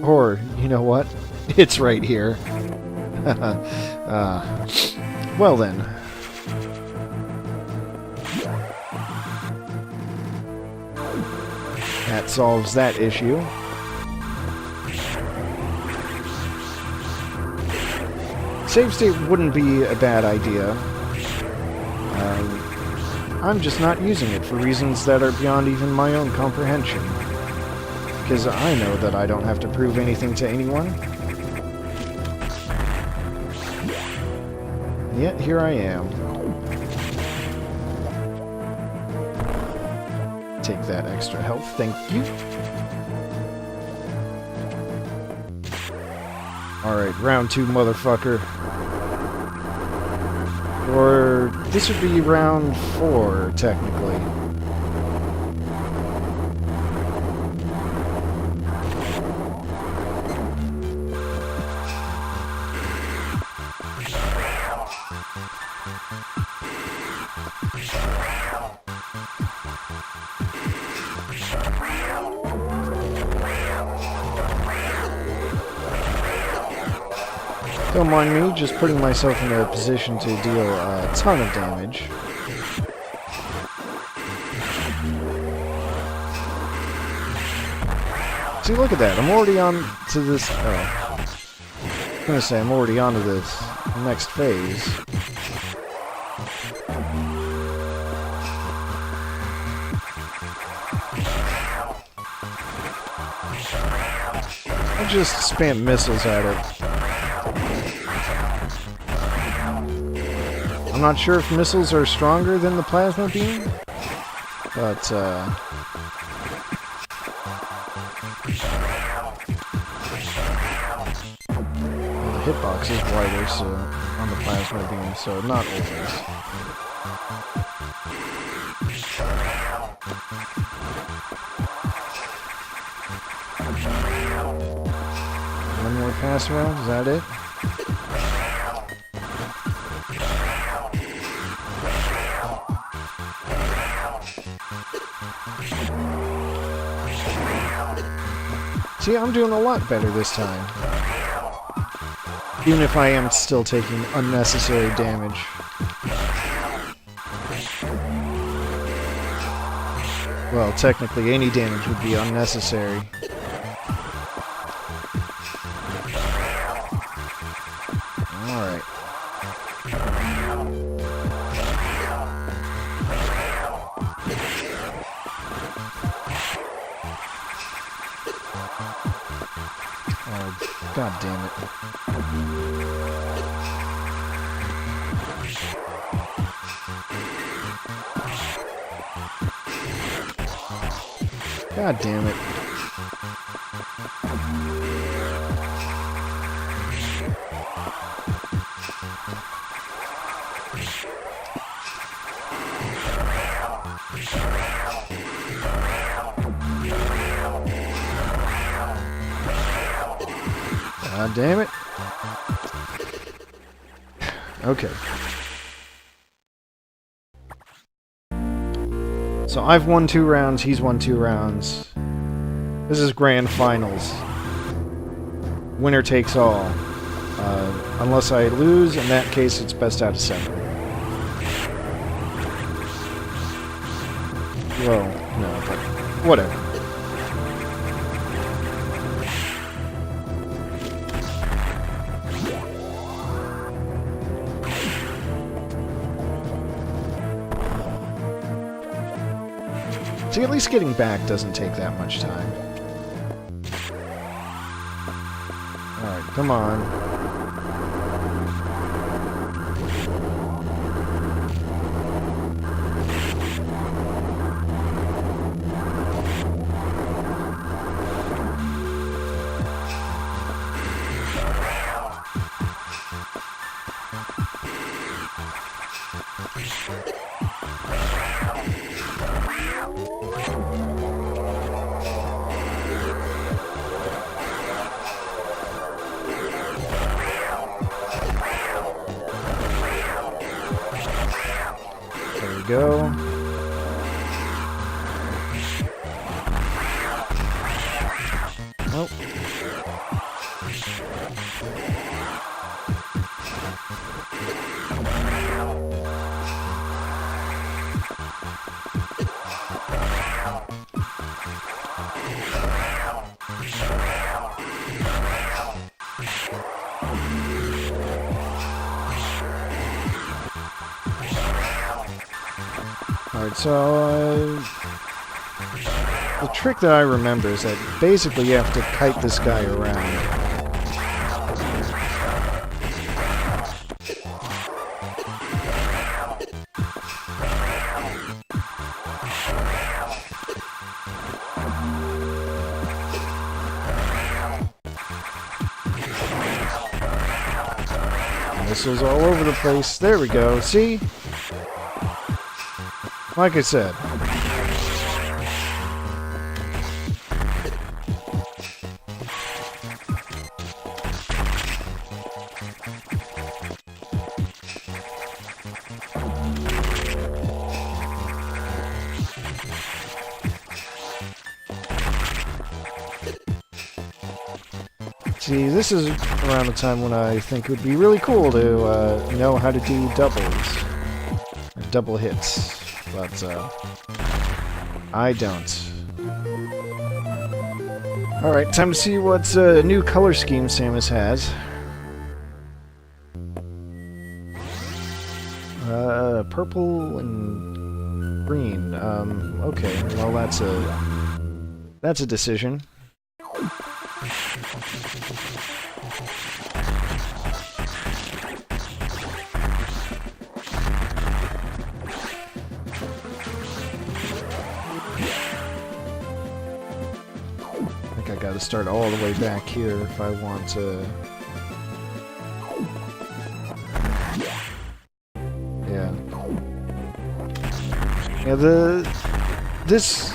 Or, you know what? It's right here. Well then. That solves that issue. Save state wouldn't be a bad idea. I'm just not using it for reasons that are beyond even my own comprehension. Because I know that I don't have to prove anything to anyone. And yet, here I am. Take that extra health, thank you. Alright, round 2, motherfucker. Or, this would be round 4, technically. Don't mind me, just putting myself in a position to deal a ton of damage. See, look at that, I'm already on to this... Oh. I'm gonna say I'm already on to this next phase. could just spam missiles at it. I'm not sure if missiles are stronger than the plasma beam, but the hitbox is wider, so on the plasma beam, so not always. One more pass around, is that it? See, I'm doing a lot better this time. Even if I am still taking unnecessary damage. Well, technically any damage would be unnecessary. Alright. Oh, god damn it. God damn it. God damn it. Okay. So I've won 2 rounds, he's won 2 rounds. This is grand finals. Winner takes all. Unless I lose, in that case it's best out of 7. Well, no, but whatever. See, at least getting back doesn't take that much time. Alright, come on. Go. Oh. Alright, so the trick that I remember is that basically you have to kite this guy around. Missiles all over the place. There we go. See? Like I said. See, this is around the time when I think it would be really cool to know how to do doubles. Double hits. But, I don't. Alright, time to see what new color scheme Samus has. Purple and green. Okay, well that's a decision. gotta start all the way back here if I want to... Yeah. Yeah, this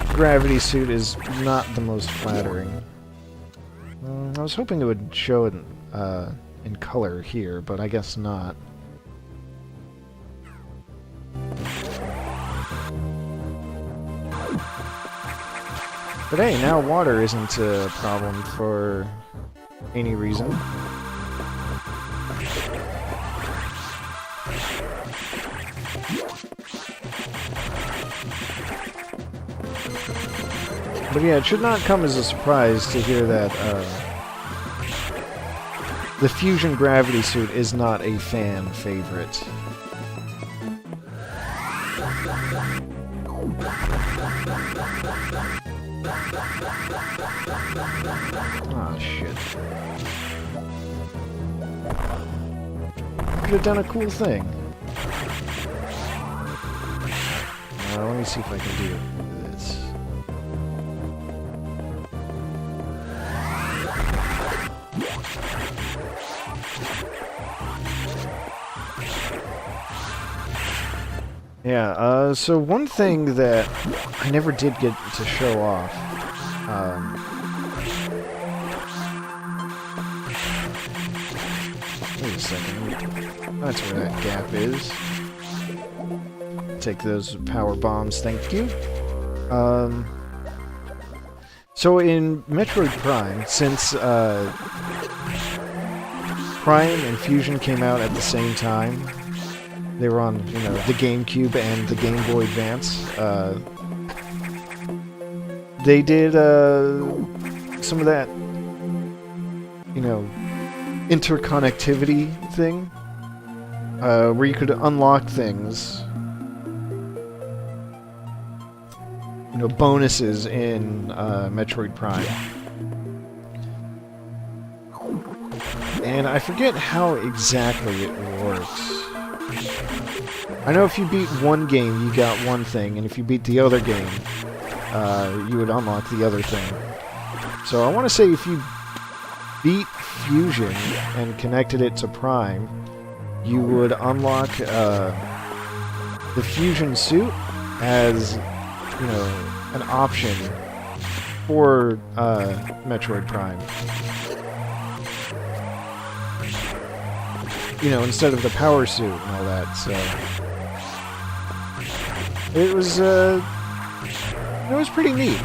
gravity suit is not the most flattering. I was hoping it would show it in color here, but I guess not. But hey, now water isn't a problem for any reason. But yeah, it should not come as a surprise to hear that the fusion gravity suit is not a fan favorite. Ah, shit. Could have done a cool thing. Let me see if I can do this. Yeah, so one thing that I never did get to show off, wait a second, that's where that gap is. Take those power bombs, thank you. So in Metroid Prime, since Prime and Fusion came out at the same time, they were on, you know, the GameCube and the Game Boy Advance. They did some of that, you know, interconnectivity thing, where you could unlock things, you know, bonuses in Metroid Prime. And I forget how exactly it works. I know if you beat one game, you got one thing, and if you beat the other game, you would unlock the other thing. So I want to say if you beat Fusion and connected it to Prime, you would unlock the Fusion suit as, you know, an option for Metroid Prime. You know, instead of the power suit and all that, so... It was pretty neat.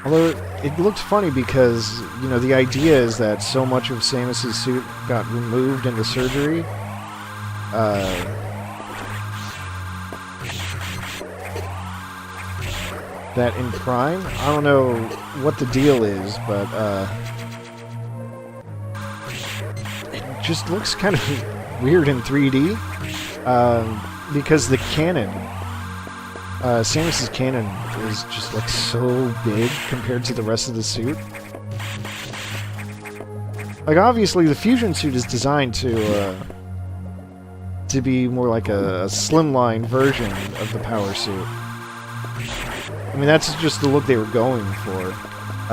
Although it looked funny because, you know, the idea is that so much of Samus's suit got removed in the surgery. That in Prime, I don't know what the deal is, but it just looks kind of weird in 3D because the cannon, Samus's cannon is just like so big compared to the rest of the suit. Like obviously the fusion suit is designed to be more like a slimline version of the power suit. I mean, that's just the look they were going for,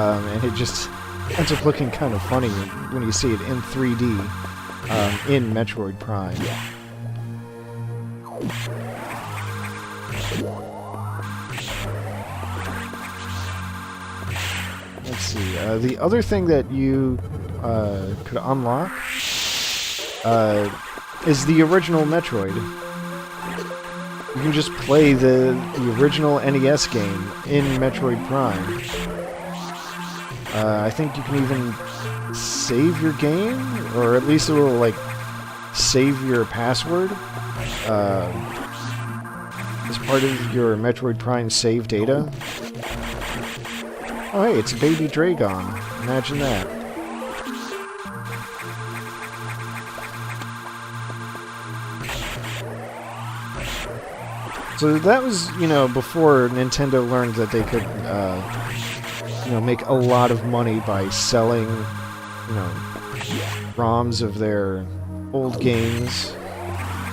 and it just ends up looking kind of funny when you see it in 3D in Metroid Prime. Let's see, the other thing that you could unlock is the original Metroid. You can just play the original NES game in Metroid Prime. I think you can even save your game, or at least it will, like, save your password as part of your Metroid Prime save data. Oh hey, it's a baby Dragon. Imagine that. So that was, you know, before Nintendo learned that they could, you know, make a lot of money by selling, you know, ROMs of their old games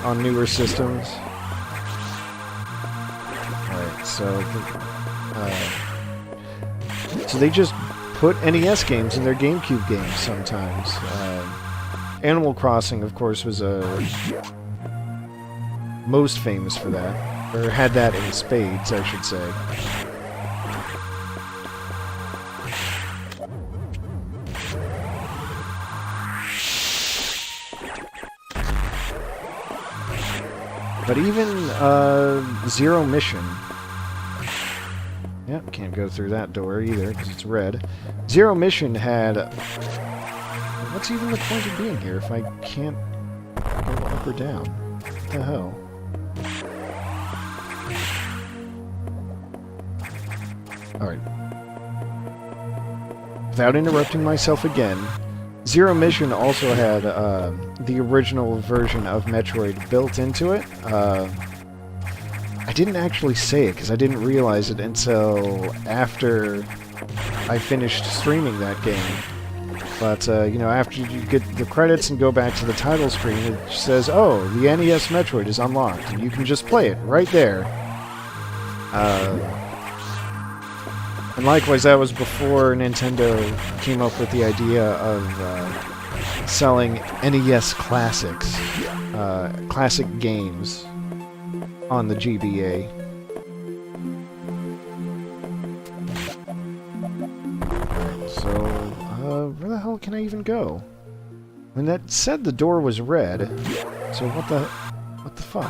on newer systems. So they just put NES games in their GameCube games sometimes. Animal Crossing, of course, was most famous for that, or had that in spades, I should say. But even Zero Mission. Yep, can't go through that door either because it's red. Zero Mission had. What's even the point of being here if I can't go up or down? What the hell? Alright. Without interrupting myself again, Zero Mission also had the original version of Metroid built into it. I didn't actually say it because I didn't realize it until after I finished streaming that game. But, you know, after you get the credits and go back to the title screen, it says, oh, the NES Metroid is unlocked, and you can just play it right there. And likewise, that was before Nintendo came up with the idea of selling NES classics, classic games, on the GBA. Alright, so, where the hell can I even go? I mean, that said the door was red, so what the fuck?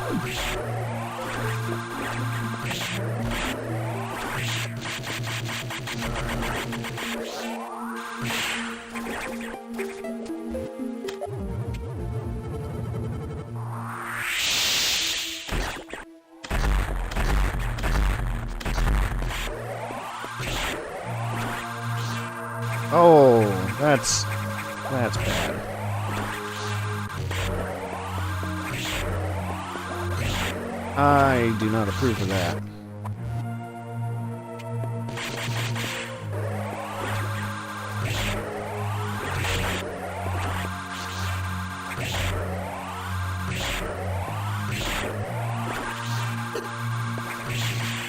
Oh, that's bad. I do not approve of that.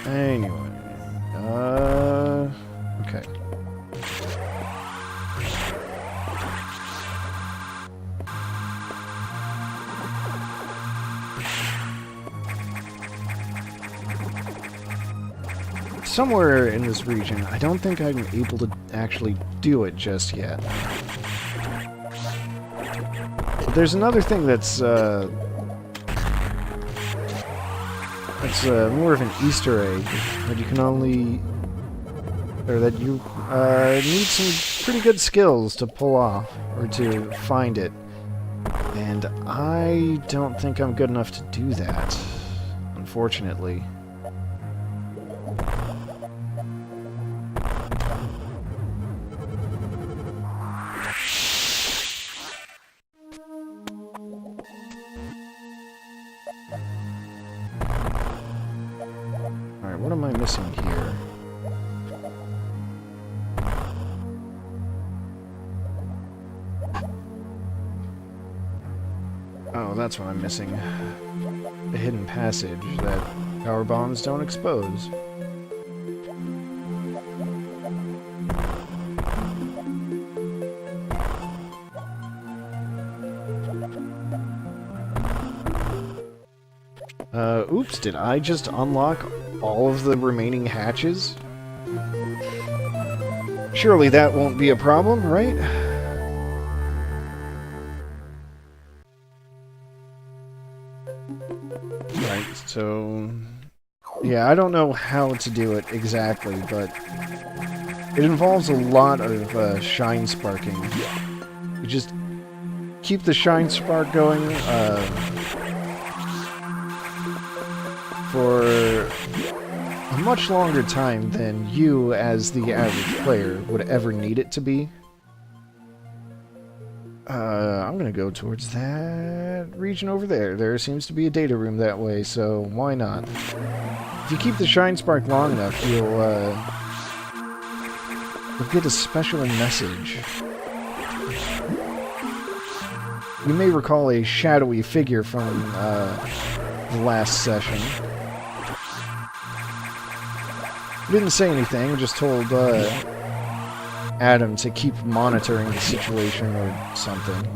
Anyway, okay. Somewhere in this region, I don't think I'm able to actually do it just yet. But there's another thing that's more of an Easter egg that you can only, or that you need some pretty good skills to pull off or to find it, and I don't think I'm good enough to do that, unfortunately. What am I missing here? Oh, that's what I'm missing. A hidden passage that power bombs don't expose. Oops, did I just unlock all of the remaining hatches? Surely that won't be a problem, right? Right, so... yeah, I don't know how to do it exactly, but it involves a lot of shine sparking. You just keep the shine spark going, for a much longer time than you, as the average player, would ever need it to be. I'm gonna go towards that region over there. There seems to be a data room that way, so why not? If you keep the shine spark long enough, you'll get a special message. You may recall a shadowy figure from the last session. He didn't say anything, just told Adam to keep monitoring the situation or something.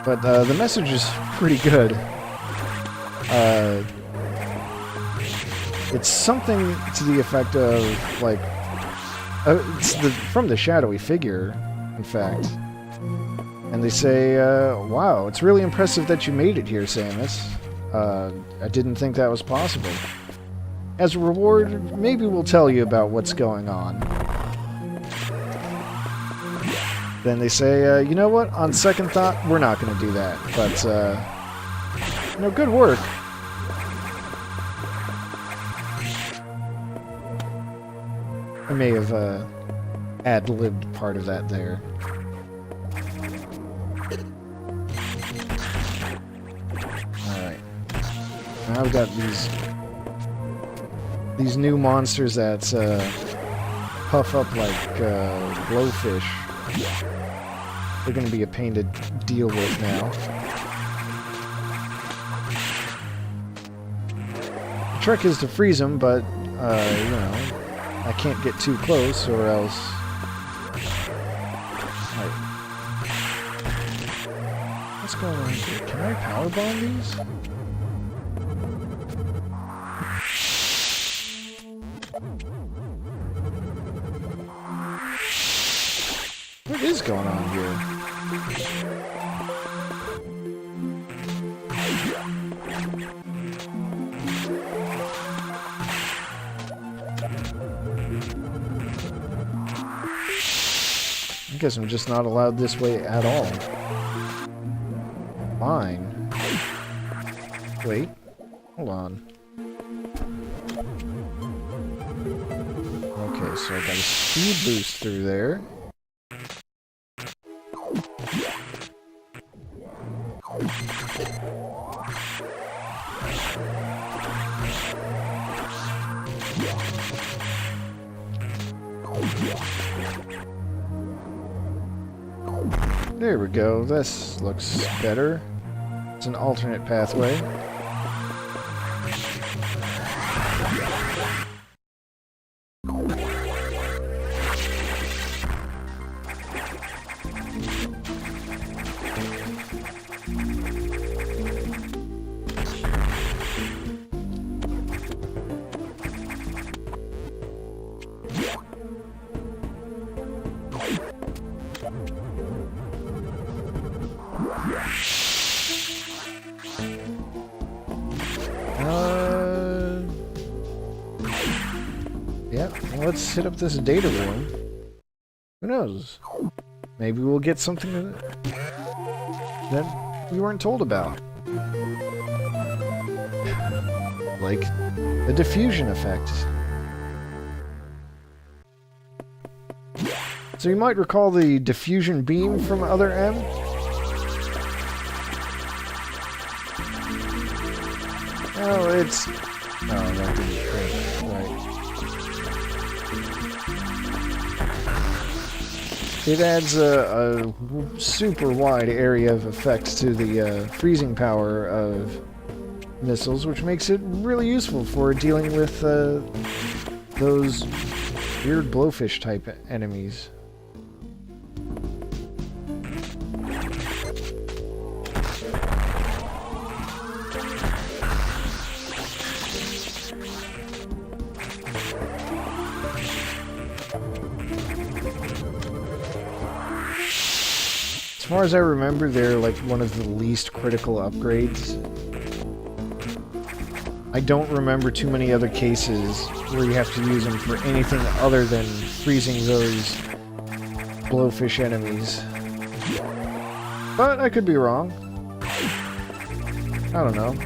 But the message is pretty good. It's something to the effect of, like, it's from the shadowy figure, in fact. And they say, wow, it's really impressive that you made it here, Samus. I didn't think that was possible. As a reward, maybe we'll tell you about what's going on. Then they say, you know what, on second thought, we're not going to do that. But, you know, good work. I may have ad-libbed part of that there. Alright. Now I've got these new monsters that puff up like blowfish. They're going to be a pain to deal with now. The trick is to freeze them, but, you know, I can't get too close or else... Right. What's going on here? Can I powerbomb these? What is going on here? I guess I'm just not allowed this way at all. Fine. Wait. Hold on. Okay, so I got a speed boost through there. There we go. This looks better. It's an alternate pathway. Yeah, well, let's hit up this data room. Who knows? Maybe we'll get something that we weren't told about. Like the diffusion effect. So you might recall the diffusion beam from Other M? Oh, it's... Oh, that didn't fit. Right. It adds a super wide area of effects to the freezing power of missiles, which makes it really useful for dealing with those weird blowfish type enemies. As far as I remember, they're like one of the least critical upgrades. I don't remember too many other cases where you have to use them for anything other than freezing those blowfish enemies. But I could be wrong. I don't know.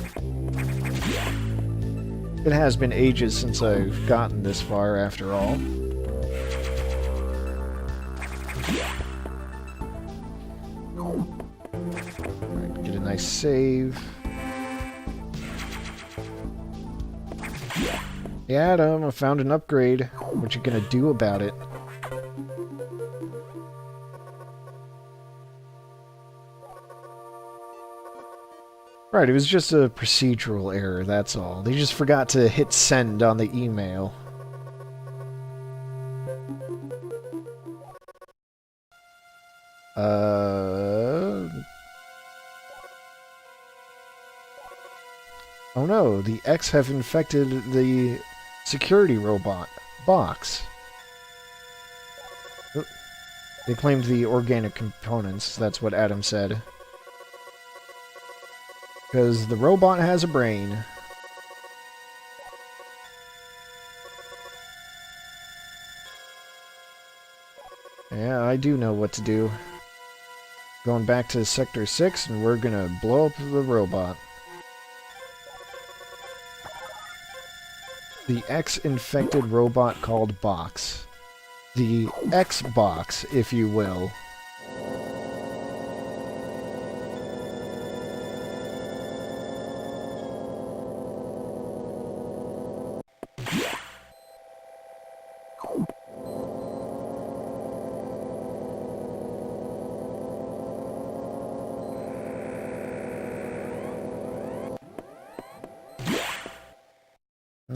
It has been ages since I've gotten this far, after all. Alright, get a nice save. Yeah, Adam, I found an upgrade. What you gonna do about it? Right, it was just a procedural error, that's all. They just forgot to hit send on the email. Oh no, the X have infected the security robot box. They claimed the organic components, that's what Adam said. Because the robot has a brain. Yeah, I do know what to do. Going back to Sector 6, and we're gonna blow up the robot. The X-infected robot called Box. The X-Box, if you will.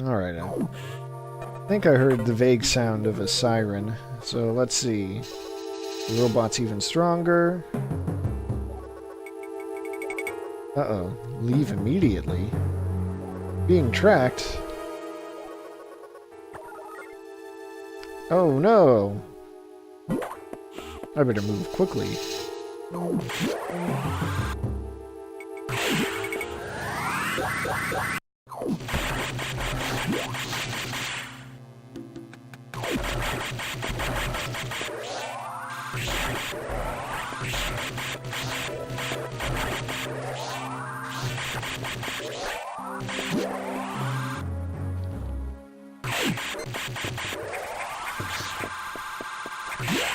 Alright, I think I heard the vague sound of a siren, so let's see. The robot's even stronger. Uh-oh, leave immediately. Being tracked. Oh no! I better move quickly.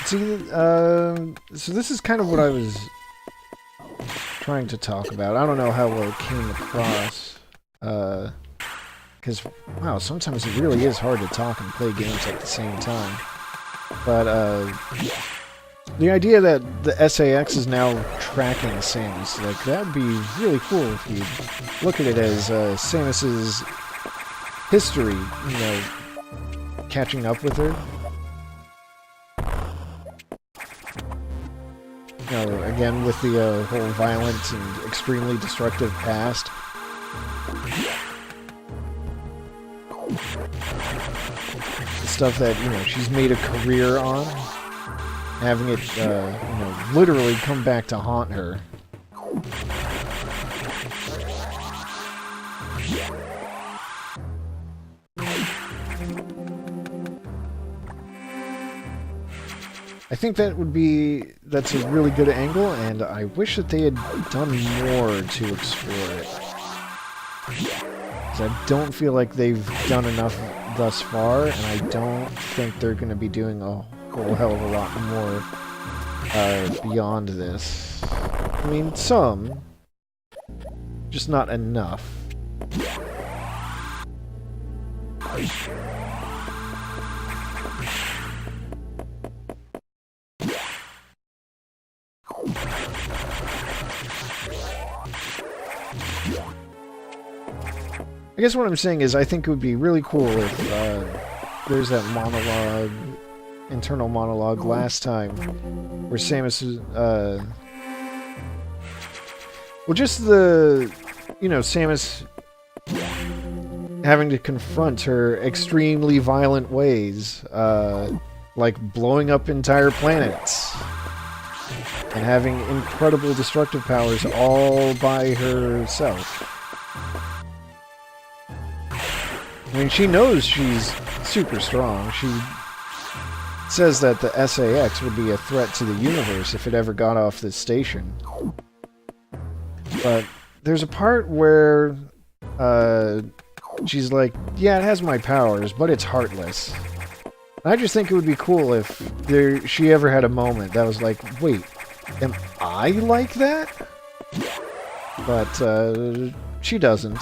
See, so this is kind of what I was trying to talk about. I don't know how well it came across, because, wow, sometimes it really is hard to talk and play games at the same time. But, the idea that the SAX is now tracking Samus, like, that'd be really cool if you look at it as, Samus's history, you know, catching up with her. You know, again, with the whole violent and extremely destructive past. The stuff that, you know, she's made a career on. Having it, you know, literally come back to haunt her. I think that's a really good angle, and I wish that they had done more to explore it. Because I don't feel like they've done enough thus far, and I don't think they're going to be doing a whole hell of a lot more beyond this. I mean, some, just not enough. I guess what I'm saying is I think it would be really cool if there's that monologue, internal monologue last time, where Samus is, well, just the, you know, Samus having to confront her extremely violent ways, like blowing up entire planets, and having incredible destructive powers all by herself. I mean, she knows she's super strong. She says that the SAX would be a threat to the universe if it ever got off this station. But there's a part where she's like, yeah, it has my powers, but it's heartless. I just think it would be cool if she ever had a moment that was like, wait, am I like that? But she doesn't.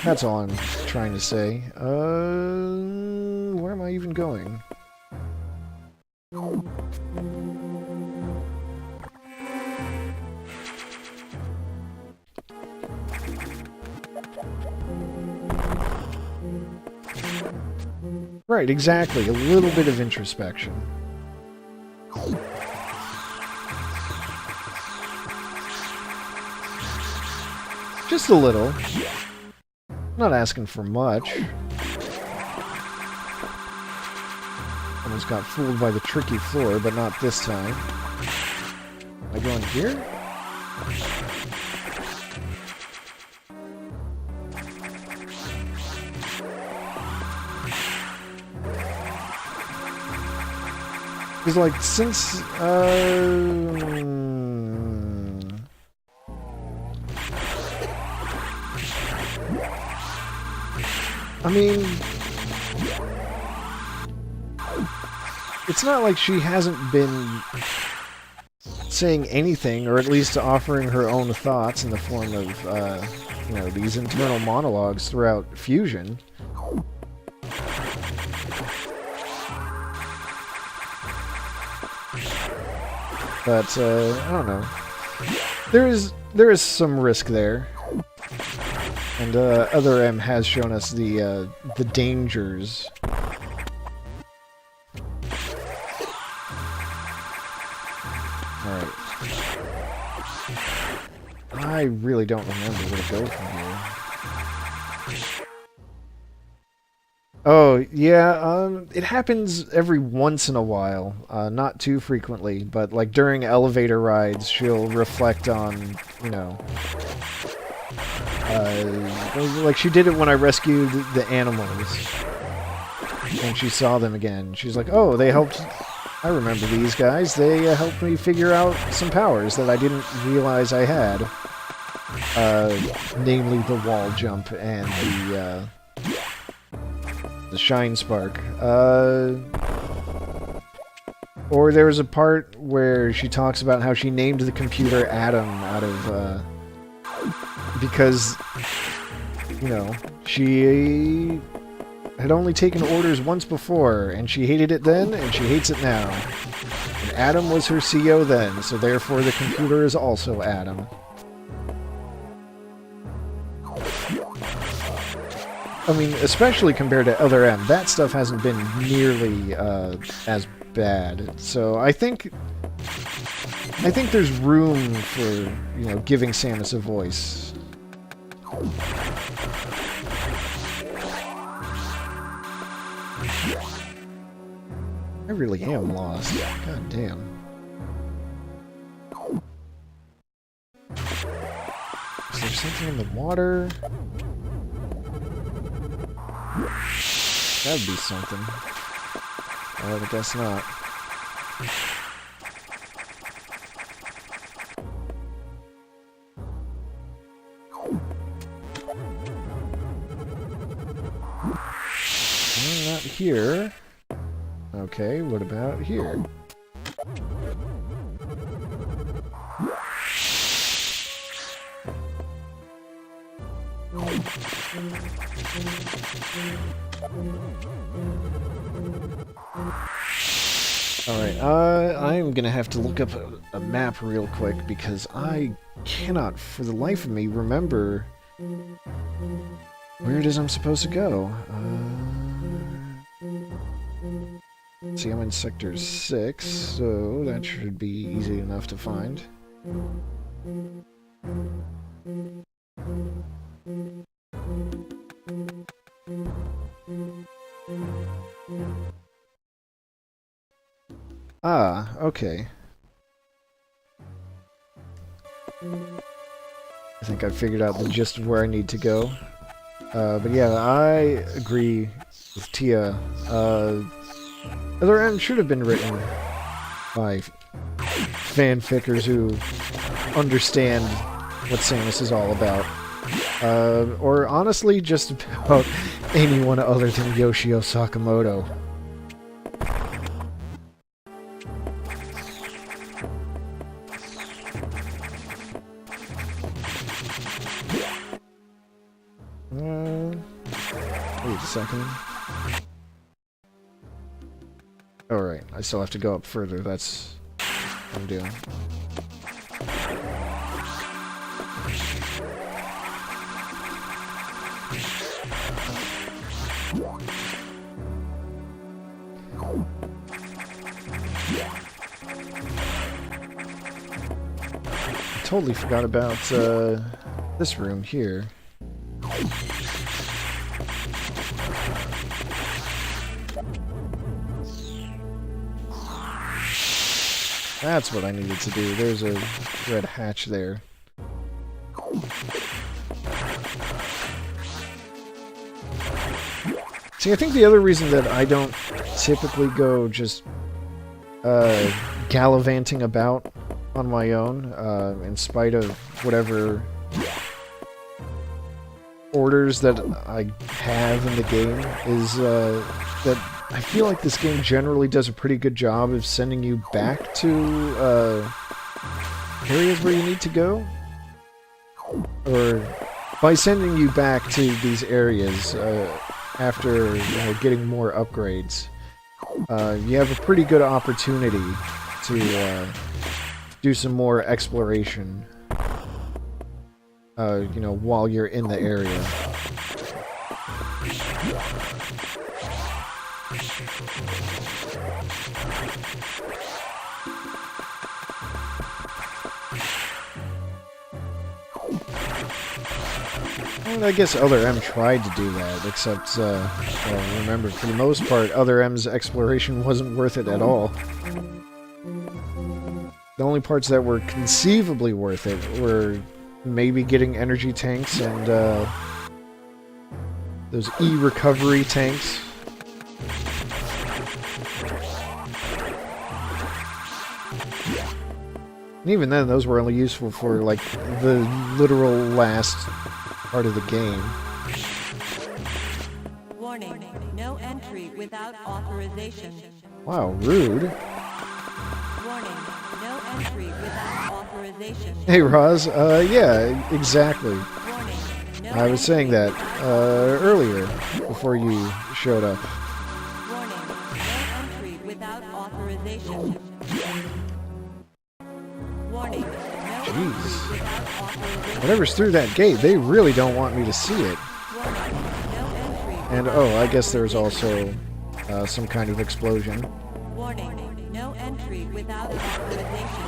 That's all I'm trying to say. Where am I even going? Right, exactly. A little bit of introspection. Just a little. Not asking for much. Almost got fooled by the tricky floor, but not this time. Am I going here? Because, like, since, I mean, it's not like she hasn't been saying anything, or at least offering her own thoughts in the form of, you know, these internal monologues throughout Fusion. But, I don't know. There is some risk there. And, Other M has shown us the dangers. Alright. I really don't remember where to go from here. Oh, yeah, it happens every once in a while. Not too frequently, but, like, during elevator rides, she'll reflect on, you know... like, she did it when I rescued the animals. And she saw them again. She's like, oh, they helped... I remember these guys. They helped me figure out some powers that I didn't realize I had. Namely the wall jump and the shine spark. Or there was a part where she talks about how she named the computer Adam out of, because, you know, she had only taken orders once before, and she hated it then, and she hates it now. And Adam was her CO then, so therefore the computer is also Adam. I mean, especially compared to Other M, that stuff hasn't been nearly as bad. So I think there's room for, you know, giving Samus a voice. I really am lost. God damn. Is there something in the water? That'd be something. Well, I guess not. Well, not here. Okay, what about here? Alright, I'm gonna have to look up a map real quick because I cannot, for the life of me, remember where it is I'm supposed to go. See, I'm in Sector 6, so that should be easy enough to find. Ah, okay. I think I figured out the gist of where I need to go. But yeah, I agree with Tia. Other M should have been written by fanfickers who understand what Samus is all about. Or honestly, just about anyone other than Yoshio Sakamoto. Wait a second. Alright, I still have to go up further, that's what I'm doing. totally forgot about this room here. That's what I needed to do. There's a red hatch there. See, I think the other reason that I don't typically go just gallivanting about on my own, in spite of whatever orders that I have in the game, is that I feel like this game generally does a pretty good job of sending you back to areas where you need to go. Or by sending you back to these areas after getting more upgrades, you have a pretty good opportunity to do some more exploration, while you're in the area. And I guess Other M tried to do that, except, remember, for the most part, Other M's exploration wasn't worth it at all. The only parts that were conceivably worth it were maybe getting energy tanks and those E-recovery tanks. And even then, those were only useful for, like, the literal last part of the game.
Warning, no entry without authorization.
Wow, rude.
Warning, no entry without authorization.
Hey, Roz, yeah, exactly.
Warning, no
I was saying that, earlier, before you showed up.
Warning, no entry without authorization. Warning, no
Jeez.
entry without authorization.
Whatever's through that gate, they really don't want me to see it.
Warning, no entry.
And, oh, I guess there's also some kind of explosion.
Warning, no entry without authorization.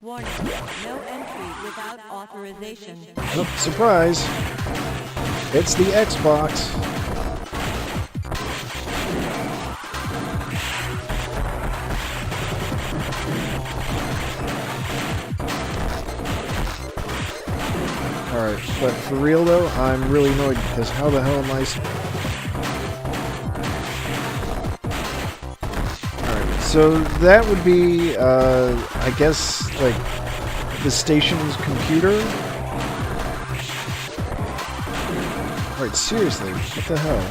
Warning, no entry without authorization.
Oh, surprise! It's the Xbox. Alright, but for real though, I'm really annoyed because how the hell am I... Alright, so that would be, I guess, like, the station's computer? Alright, seriously, what the hell?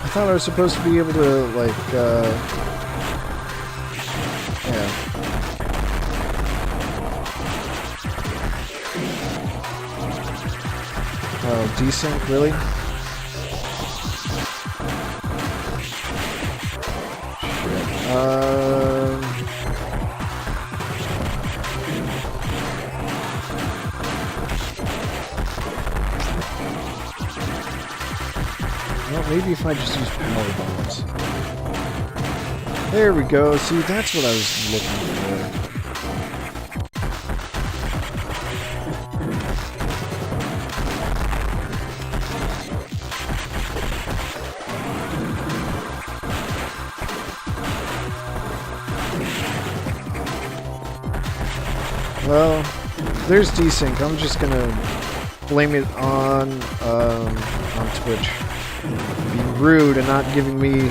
I thought I was supposed to be able to, like, yeah. Oh, desync, really? Shit. Well, maybe if I just use power bombs. There we go. See, that's what I was looking for. Well, there's desync. I'm just gonna blame it on Twitch being rude and not giving me,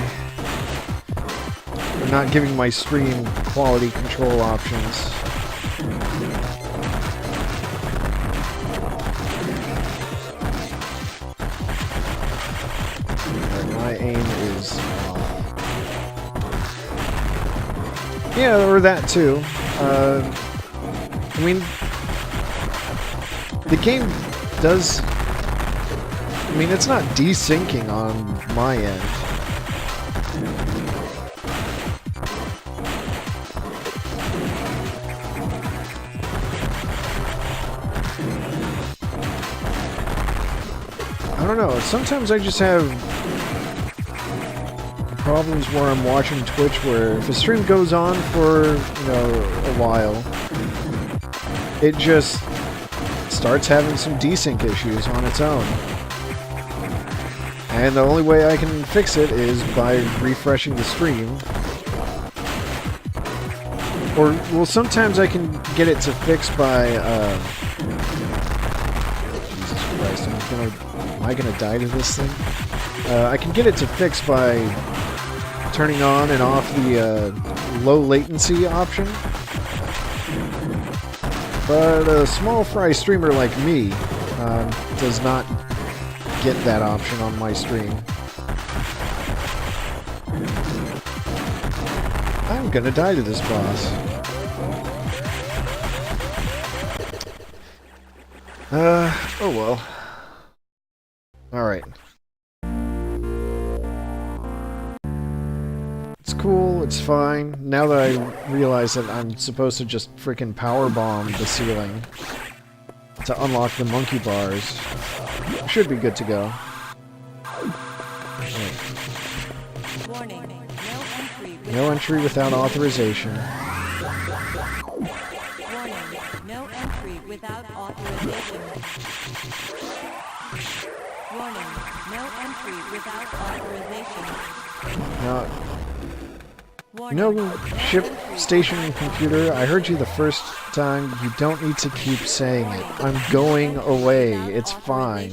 or not giving my stream quality control options. Alright, my aim is yeah, or that too. I mean, the game does... I mean, it's not desyncing on my end. I don't know, sometimes I just have problems where I'm watching Twitch where if a stream goes on for, a while, it just starts having some desync issues on its own. And the only way I can fix it is by refreshing the stream. Or, well, sometimes I can get it to fix by, Jesus Christ, am I gonna die to this thing? I can get it to fix by turning on and off the, low latency option. But a small fry streamer like me, does not get that option on my stream. I'm gonna die to this boss. Oh well. Alright. It's cool, it's fine. Now that I realize that I'm supposed to just frickin' powerbomb the ceiling to unlock the monkey bars, should be good to go. Right.
Warning.
No entry without authorization.
Warning. No entry without authorization. Warning. No entry without authorization.
No ship station computer, I heard you the first time. You don't need to keep saying it. I'm going away. It's fine.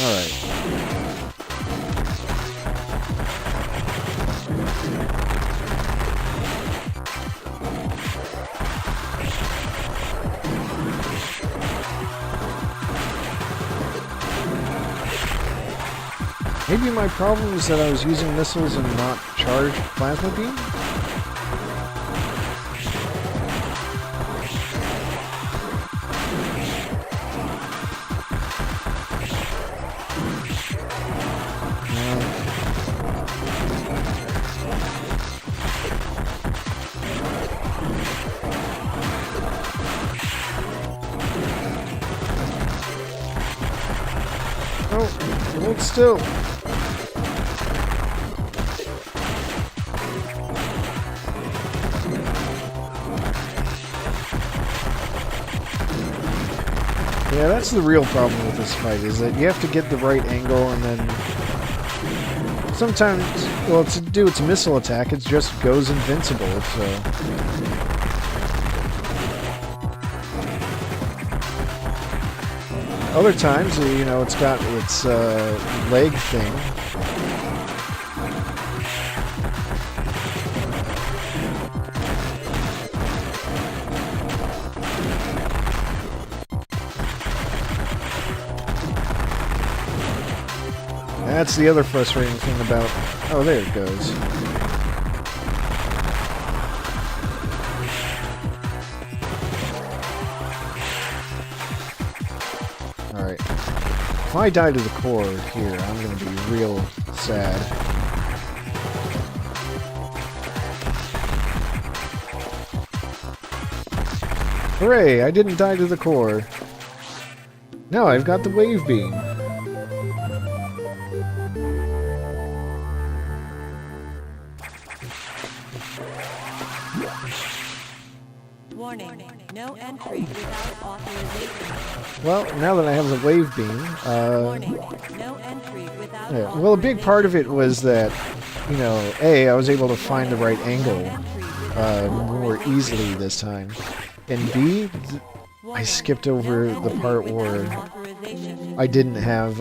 Alright. Maybe my problem is that I was using missiles and not charged plasma beam? Oh, hold still. Yeah, that's the real problem with this fight, is that you have to get the right angle, and then sometimes, well, to do its missile attack, it just goes invincible, so... Other times, it's got its leg thing. That's the other frustrating thing about... Oh, there it goes. Alright. If I die to the core here, I'm gonna be real sad. Hooray! I didn't die to the core. Now I've got the wave beam.
Warning. No entry without authorization.
Well, now that I have the wave beam,
Warning. No entry without
yeah, well, a big part of it was that, A, I was able to find the right angle more easily this time, and B, I skipped over the part where I didn't have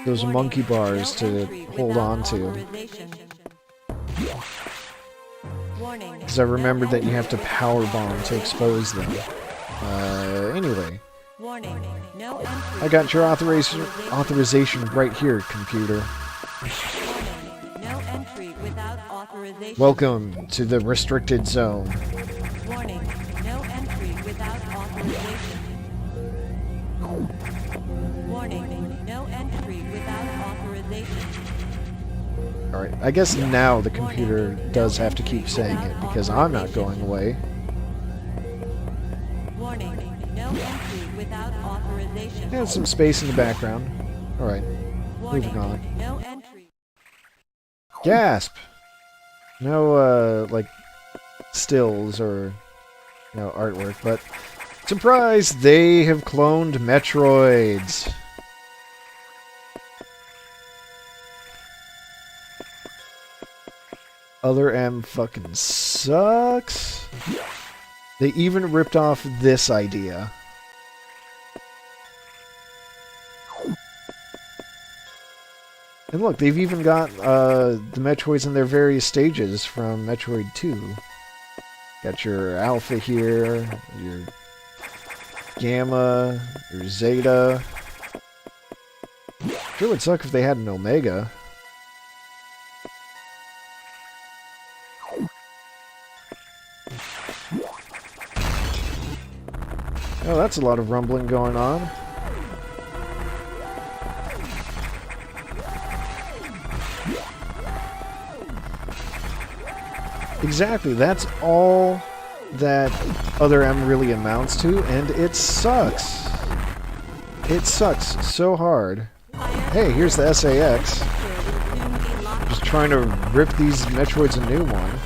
those monkey bars to hold on to. Because I remembered that you have to power bomb to expose them. Anyway. I got your authorization right here, computer. Welcome to the restricted zone.
Warning. No entry without authorization. Warning. No entry without authorization.
Alright, I guess now the computer does have to keep saying it, because I'm not going away.
Warning. No entry without authorization.
And some space in the background. Alright, moving on.
No entry.
Gasp! No, like, stills or, artwork, but surprise! They have cloned Metroids! Other M fucking sucks. They even ripped off this idea. And look, they've even got the Metroids in their various stages from Metroid 2. Got your Alpha here, your Gamma, your Zeta. Sure would suck if they had an Omega. Oh, that's a lot of rumbling going on. Exactly, that's all that Other M really amounts to, and it sucks. It sucks so hard. Hey, here's the SAS. Just trying to rip these Metroids a new one.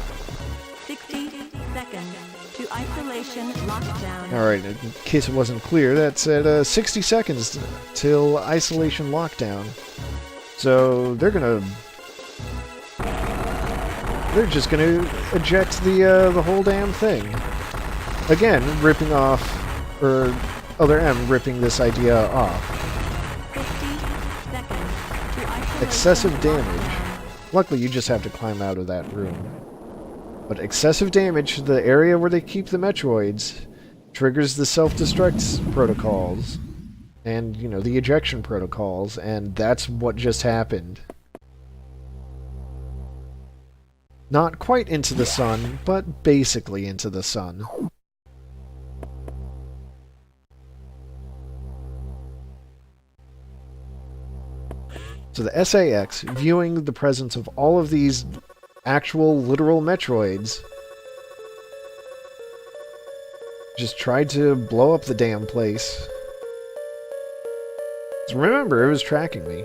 60 seconds to isolation lockdown.
Alright, in case it wasn't clear, that's at 60 seconds till isolation lockdown. So they're just gonna eject the whole damn thing. Again, ripping off, or Other M ripping this idea off.
50 seconds to isolation
Excessive damage.
lockdown.
Luckily, you just have to climb out of that room. But excessive damage to the area where they keep the Metroids triggers the self-destruct protocols. And, the ejection protocols, and that's what just happened. Not quite into the sun, but basically into the sun. So the SAS, viewing the presence of all of these actual, literal Metroids, just tried to blow up the damn place. So remember, it was tracking me.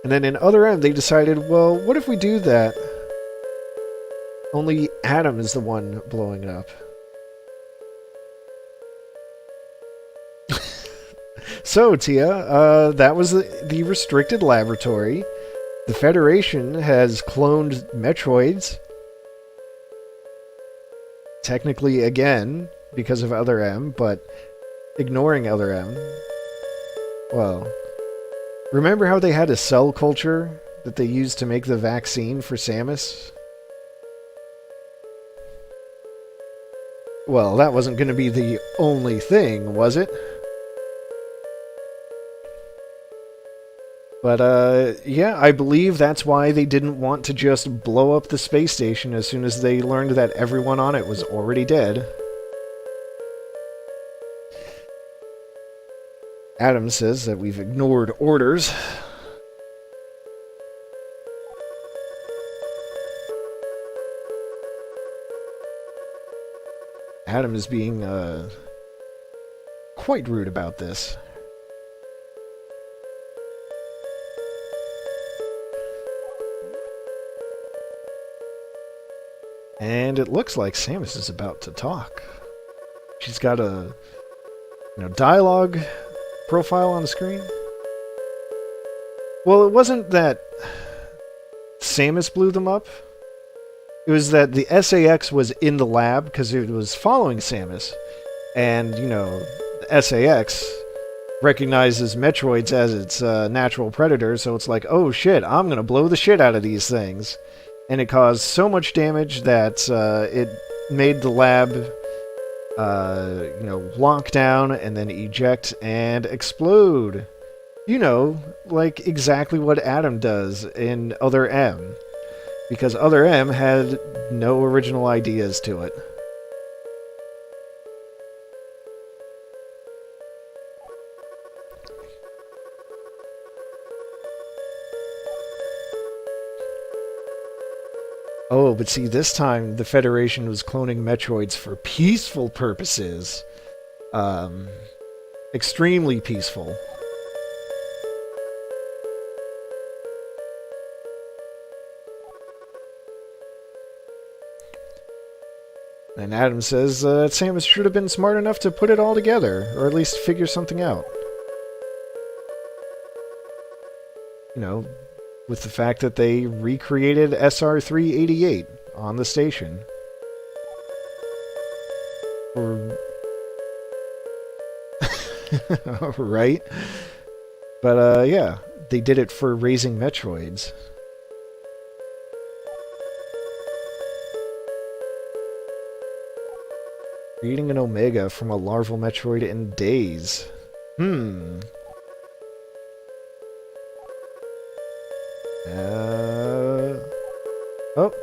And then in Other M, they decided, well, what if we do that? Only Adam is the one blowing it up. So, Tia, that was the restricted laboratory. The Federation has cloned Metroids. Technically, again, because of Other M, but ignoring Other M. Well, remember how they had a cell culture that they used to make the vaccine for Samus? Well, that wasn't going to be the only thing, was it? But, yeah, I believe that's why they didn't want to just blow up the space station as soon as they learned that everyone on it was already dead. Adam says that we've ignored orders. Adam is being, quite rude about this. And it looks like Samus is about to talk. She's got a, dialogue profile on the screen. Well, it wasn't that Samus blew them up. It was that the SAS was in the lab because it was following Samus. And, the SAS recognizes Metroids as its natural predator, so it's like, oh shit, I'm gonna blow the shit out of these things. And it caused so much damage that it made the lab, lock down and then eject and explode. Like exactly what Adam does in Other M. Because Other M had no original ideas to it. Oh, but see, this time the Federation was cloning Metroids for peaceful purposes. Extremely peaceful. And Adam says that Samus should have been smart enough to put it all together, or at least figure something out. You know, with the fact that they recreated SR-388 on the station. Right? But, yeah, they did it for raising Metroids. Creating an Omega from a larval Metroid in days. Oh,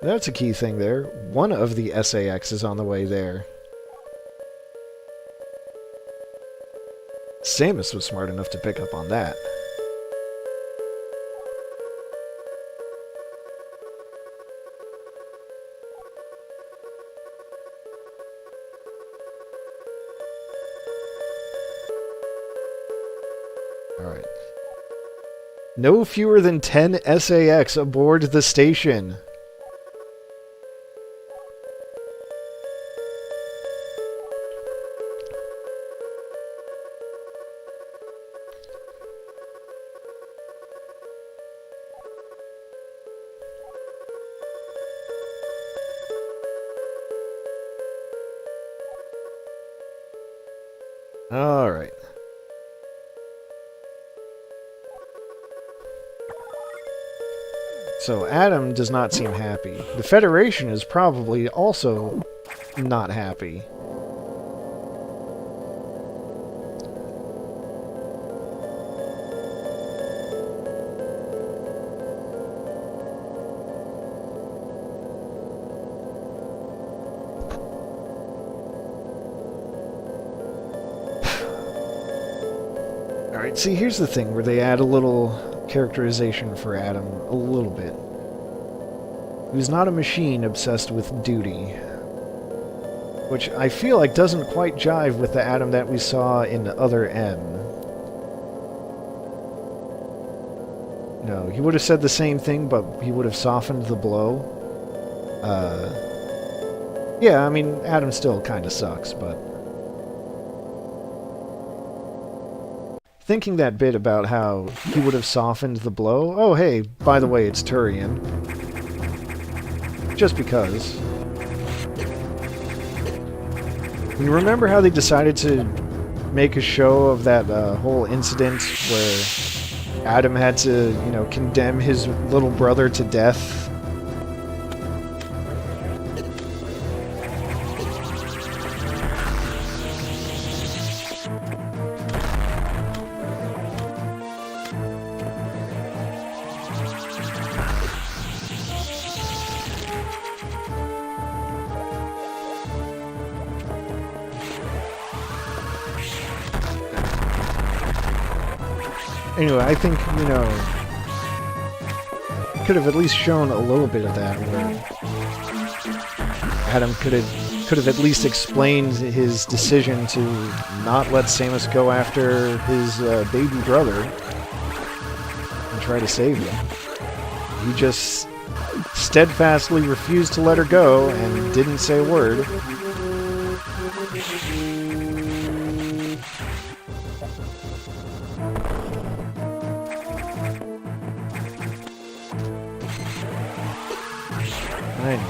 that's a key thing there. One of the SAX is on the way there. Samus was smart enough to pick up on that. Alright. No fewer than 10 SAX aboard the station. Alright. So Adam does not seem happy. The Federation is probably also not happy. Alright, see, here's the thing where they add a little characterization for Adam, a little bit. He was not a machine obsessed with duty. Which I feel like doesn't quite jive with the Adam that we saw in Other M. No, he would have said the same thing, but he would have softened the blow. Yeah, I mean, Adam still kind of sucks, but... Thinking that bit about how he would have softened the blow... Oh, hey, by the way, it's Turian. Just because. You remember how they decided to make a show of that whole incident where Adam had to, you know, condemn his little brother to death? Anyway, I think, you know, could have at least shown a little bit of that, where Adam could have at least explained his decision to not let Samus go after his baby brother and try to save him. He just steadfastly refused to let her go and didn't say a word. Anyway.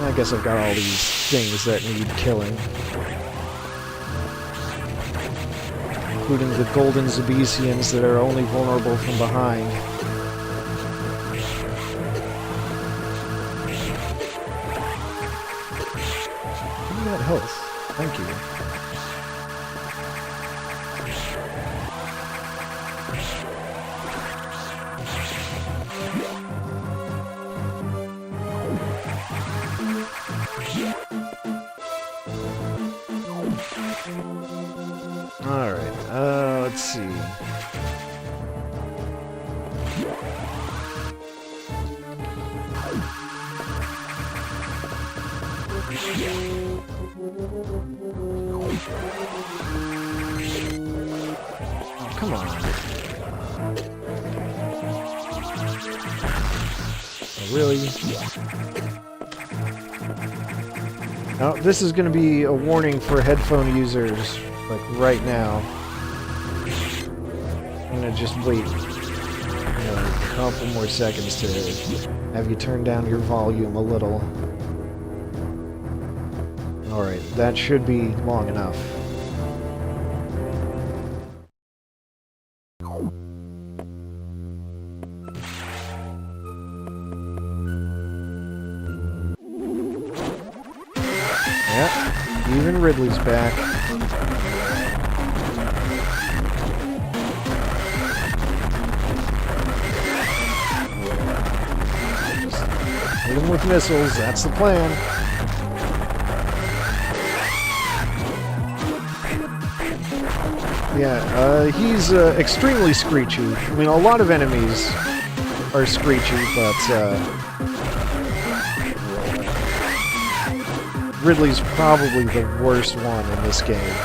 I guess I've got all these things that need killing. Including the golden Zabesians that are only vulnerable from behind. Give me that health. Thank you. Alright, let's see. Oh, come on. Oh, really? Now, this is going to be a warning for headphone users, like right now. I'm going to just wait a couple more seconds to have you turn down your volume a little. Alright, that should be long enough. Yeah, even Ridley's back. Hit him with missiles, that's the plan. Yeah, he's extremely screechy. I mean, a lot of enemies are screechy, but Ridley's probably the worst one in this game.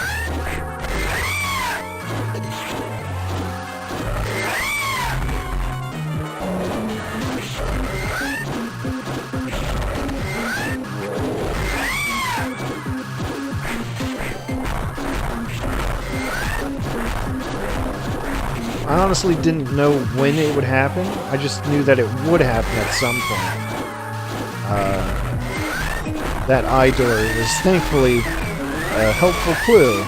I honestly didn't know when it would happen. I just knew that it would happen at some point. That eye door was thankfully a helpful clue.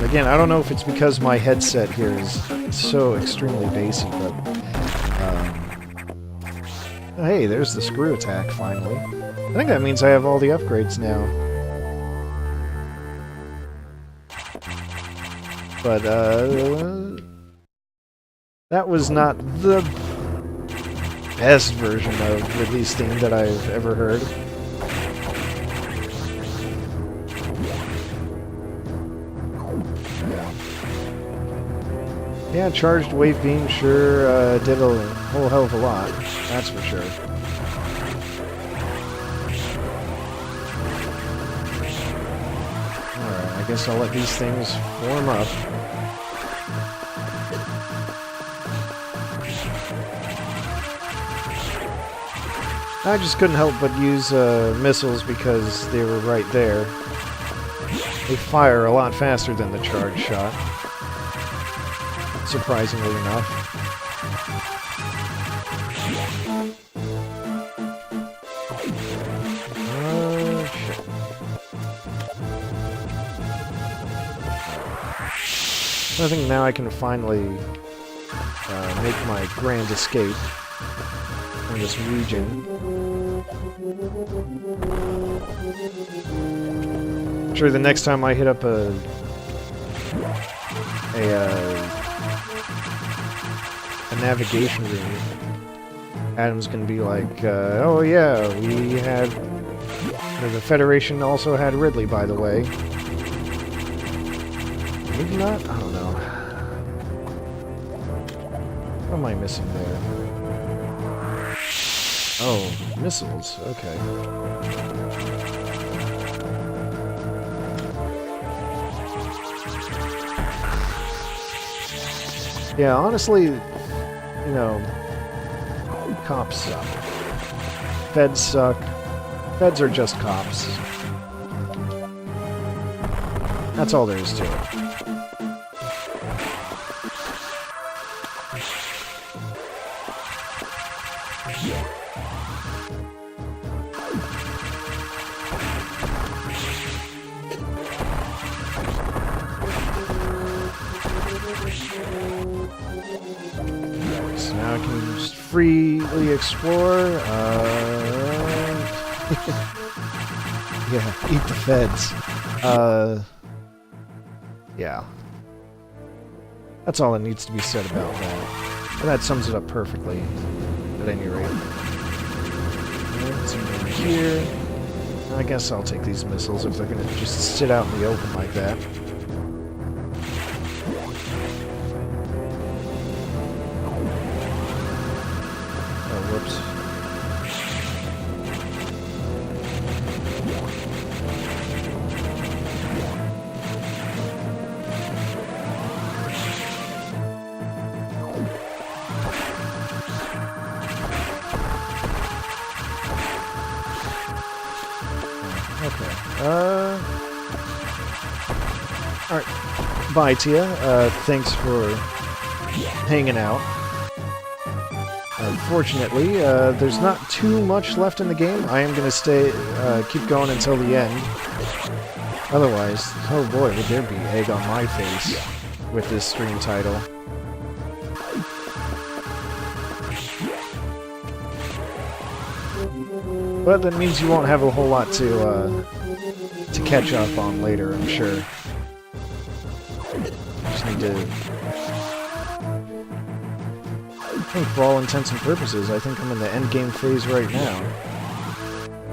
Again, I don't know if it's because my headset here is so extremely bassy, but hey, there's the screw attack finally. I think that means I have all the upgrades now. But that was not the best version of Ridley's theme that I've ever heard. Yeah, charged wave beam sure did a whole hell of a lot, that's for sure. Alright, I guess I'll let these things warm up. I just couldn't help but use missiles because they were right there. They fire a lot faster than the charge shot. Surprisingly enough. Shit. I think now I can finally make my grand escape from this region. I'm sure the next time I hit up a navigation room, Adam's gonna be like, oh yeah, we had... the Federation also had Ridley, by the way. Maybe not? I don't know. What am I missing there? Oh, missiles. Okay. Yeah, honestly, you know, cops suck. Feds suck. Feds are just cops. That's all there is to it. So now I can just freely explore. Yeah, eat the feds. Yeah. That's all that needs to be said about that. And that sums it up perfectly, at any rate. Zoom in here. I guess I'll take these missiles if they're gonna just sit out in the open like that. Oh, whoops. Alright. Bye, Tia. Thanks for hanging out. Unfortunately, there's not too much left in the game. I am going to keep going until the end. Otherwise, oh boy, would there be egg on my face with this stream title. But that means you won't have a whole lot to catch up on later, I'm sure. Just need to... I think for all intents and purposes, I think I'm in the end game phase right now.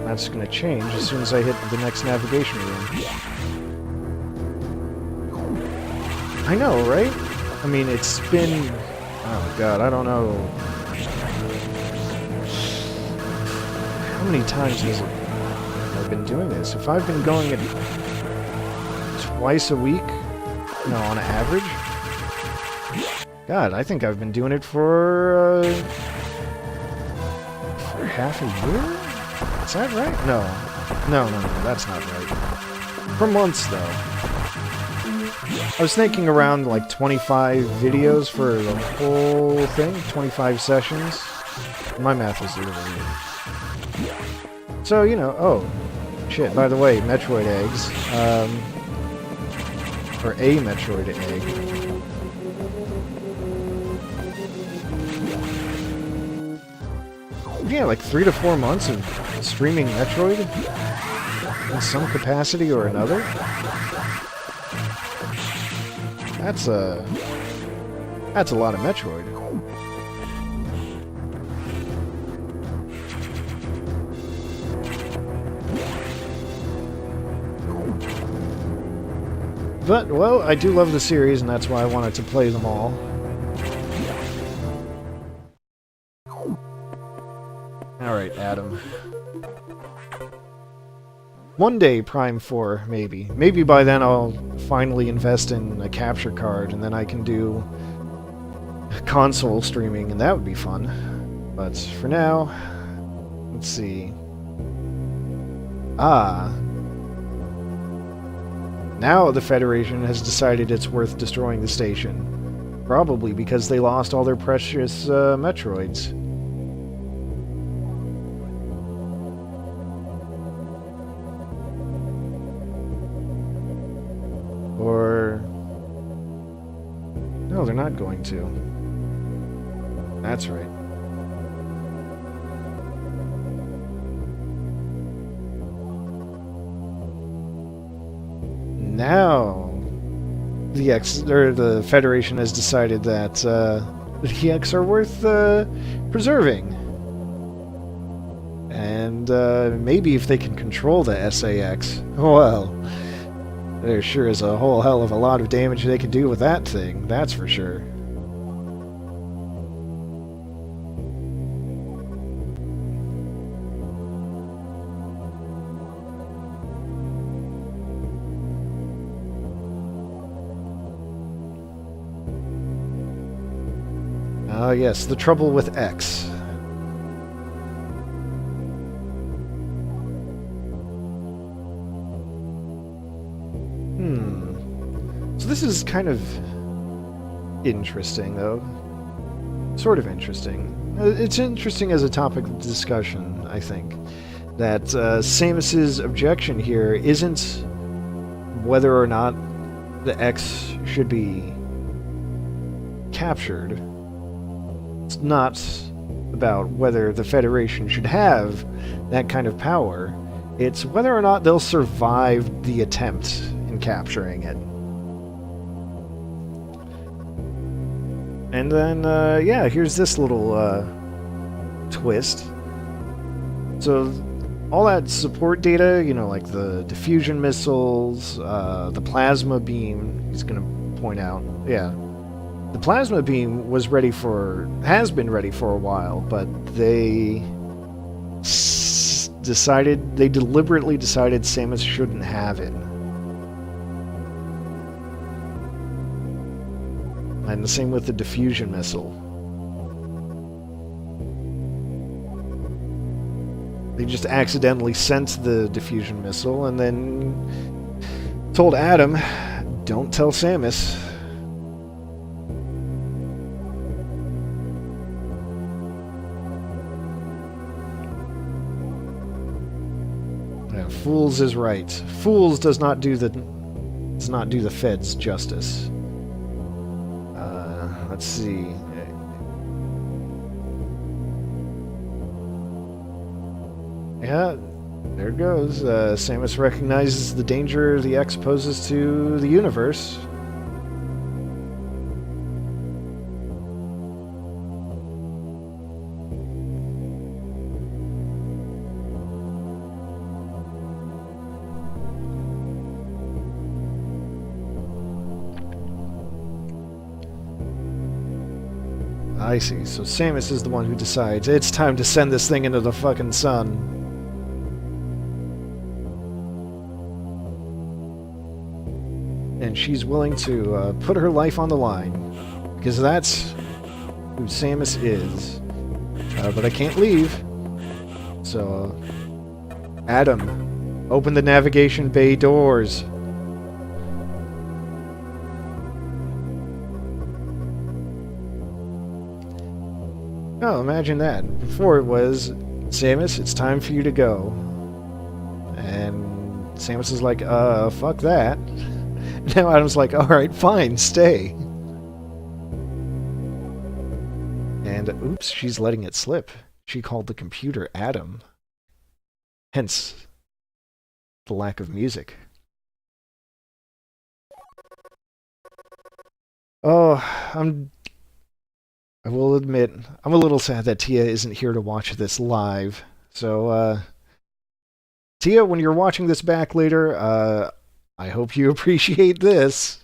That's gonna change as soon as I hit the next navigation room. I know, right? I mean, it's been... oh god, I don't know... how many times has I've been doing this? If I've been going it twice a week, you know, on average, God, I think I've been doing it for half a year? Is that right? No, that's not right. For months, though. I was thinking around like 25 videos for the whole thing, 25 sessions. My math is a little weird. So, you know, oh, shit, by the way, Metroid eggs, or a Metroid egg. Yeah, like 3 to 4 months of streaming Metroid in some capacity or another. That's a lot of Metroid. But, well, I do love the series, and that's why I wanted to play them all. Alright, Adam. One day, Prime 4, maybe. Maybe by then I'll finally invest in a capture card, and then I can do console streaming, and that would be fun. But for now, let's see. Now the Federation has decided it's worth destroying the station. Probably because they lost all their precious Metroids. Or... no, they're not going to. That's right. Now, the Federation has decided that the EX are worth preserving, and maybe if they can control the SAX, well, there sure is a whole hell of a lot of damage they could do with that thing. That's for sure. Ah, yes, the trouble with X. So this is kind of interesting, though. Sort of interesting. It's interesting as a topic of discussion, I think. That Samus's objection here isn't whether or not the X should be captured. It's not about whether the Federation should have that kind of power. It's whether or not they'll survive the attempt in capturing it. And then, yeah, here's this little twist. So all that support data, you know, like the diffusion missiles, the plasma beam, he's going to point out. Yeah. The plasma beam has been ready for a while, but they deliberately decided Samus shouldn't have it. And the same with the diffusion missile. They just accidentally sent the diffusion missile and then told Adam, don't tell Samus. Yeah, Fools is right. Fools does not do the feds justice. Let's see. Yeah, there it goes. Samus recognizes the danger the X poses to the universe. I see. So Samus is the one who decides it's time to send this thing into the fucking sun. And she's willing to put her life on the line. Because that's who Samus is. But I can't leave. So, Adam, open the navigation bay doors. Oh, imagine that. Before it was, Samus, it's time for you to go. And Samus is like, fuck that. Now Adam's like, alright, fine, stay. And, oops, she's letting it slip. She called the computer Adam. Hence, the lack of music. Oh, I will admit, I'm a little sad that Tia isn't here to watch this live. So, Tia, when you're watching this back later, I hope you appreciate this.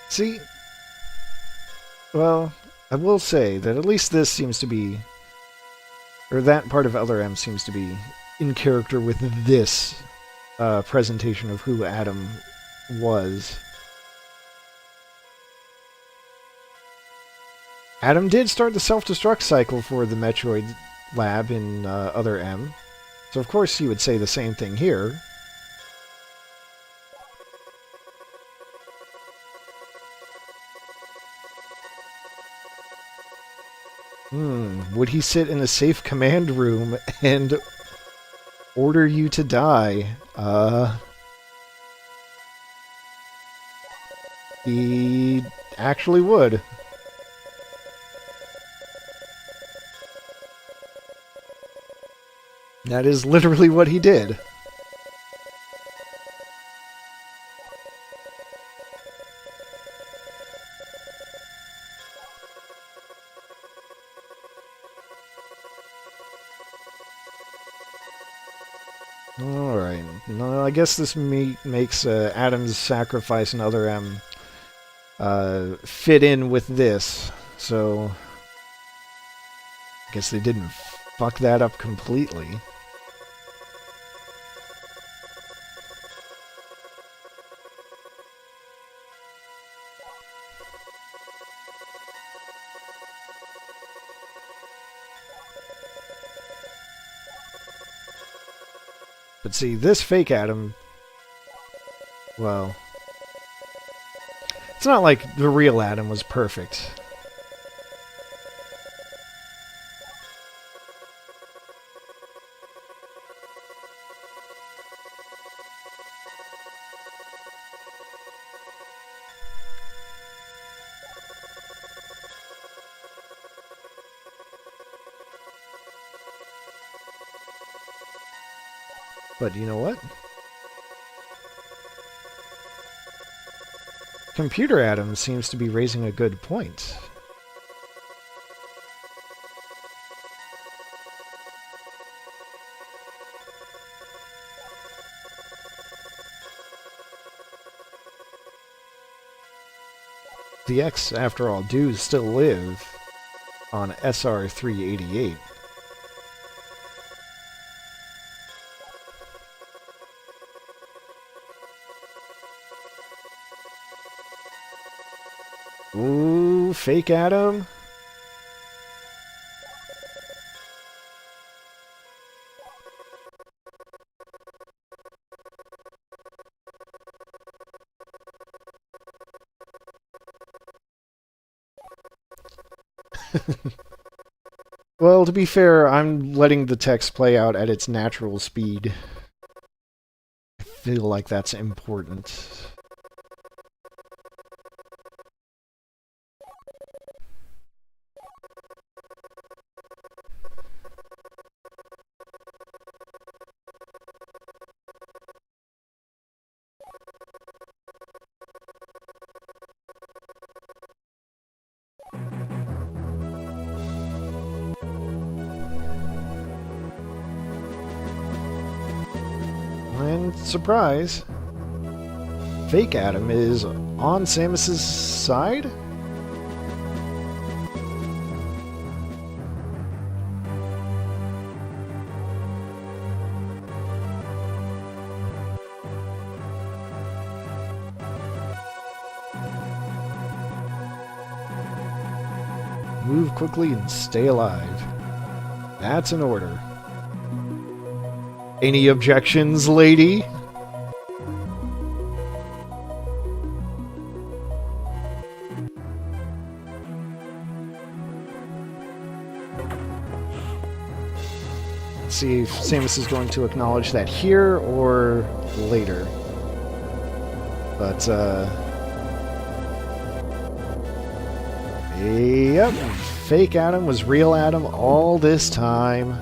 See, well, I will say that at least this seems to be, or that part of Other M seems to be in character with this presentation of who Adam was. Adam did start the self-destruct cycle for the Metroid lab in Other M, so of course he would say the same thing here. Would he sit in a safe command room and order you to die? He actually would. That is literally what he did. Alright, no, I guess this makes Adam's sacrifice and Other M fit in with this, so I guess they didn't fuck that up completely. But see, this fake Adam, well, It's not like the real Adam was perfect. But you know what? Computer Adam seems to be raising a good point. The X, after all, do still live on SR-388. Ooh, fake Adam. Well, to be fair, I'm letting the text play out at its natural speed. I feel like that's important. And surprise, fake Adam is on Samus's side? Move quickly and stay alive. That's an order. Any objections, lady? Let's see if Samus is going to acknowledge that here or later. But, yep, fake Adam was real Adam all this time.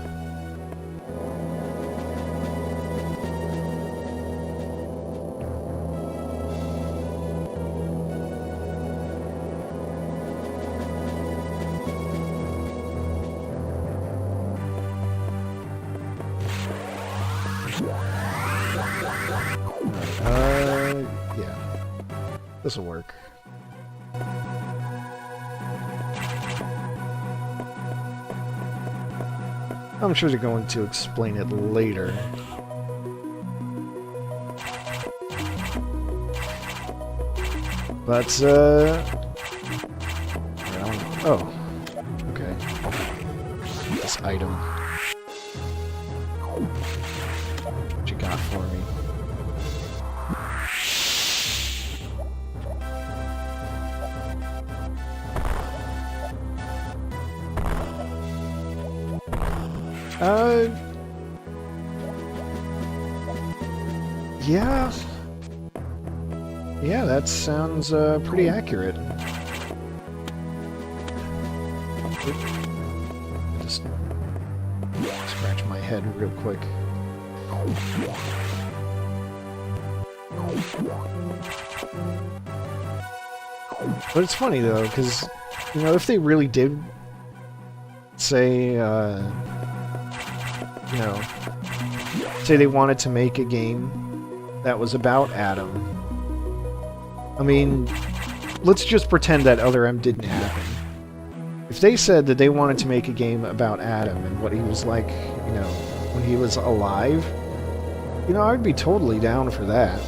Yeah. This'll work. I'm sure they're going to explain it later. But, oh. Okay. This item. What you got for me? Yeah. Yeah, that sounds pretty accurate. Just scratch my head real quick. But it's funny though, because you know, if they really did say, you know, say they wanted to make a game that was about Adam. I mean, let's just pretend that Other M didn't happen. If they said that they wanted to make a game about Adam and what he was like, you know, when he was alive, you know, I'd be totally down for that.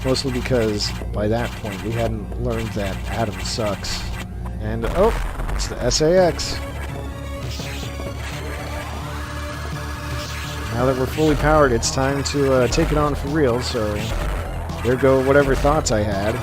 Mostly because, by that point, we hadn't learned that Adam sucks. And, oh, it's the SAX. Now that we're fully powered, it's time to take it on for real, so there go whatever thoughts I had.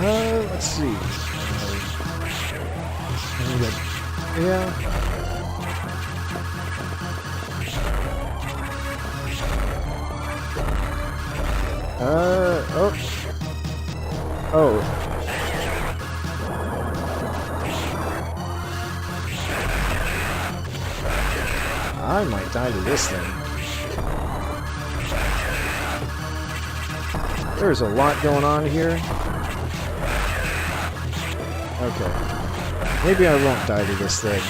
Let's see. Yeah. Oh. Oh. I might die to this thing. There's a lot going on here. Okay. Maybe I won't die to this thing.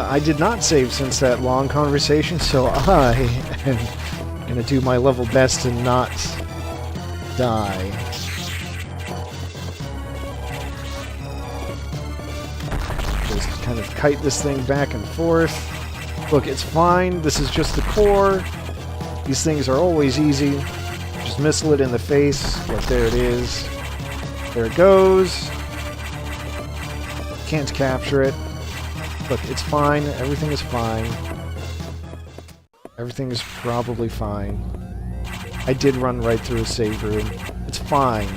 I did not save since that long conversation, so I am gonna do my level best to not die. Just kind of kite this thing back and forth. Look, it's fine. This is just the core. These things are always easy. Just missile it in the face. Look, there it is. There it goes. Can't capture it. Look, it's fine. Everything is fine. Everything is probably fine. I did run right through a save room. It's fine.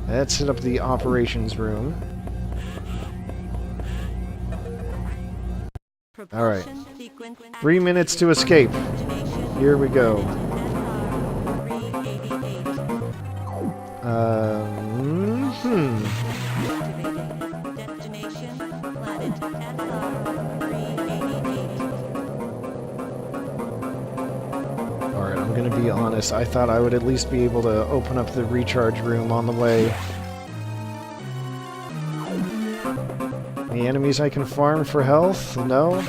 Let's set up the operations room. Alright. 3 minutes to escape. Here we go. Alright, I'm gonna be honest. I thought I would at least be able to open up the recharge room on the way. Any enemies I can farm for health? No?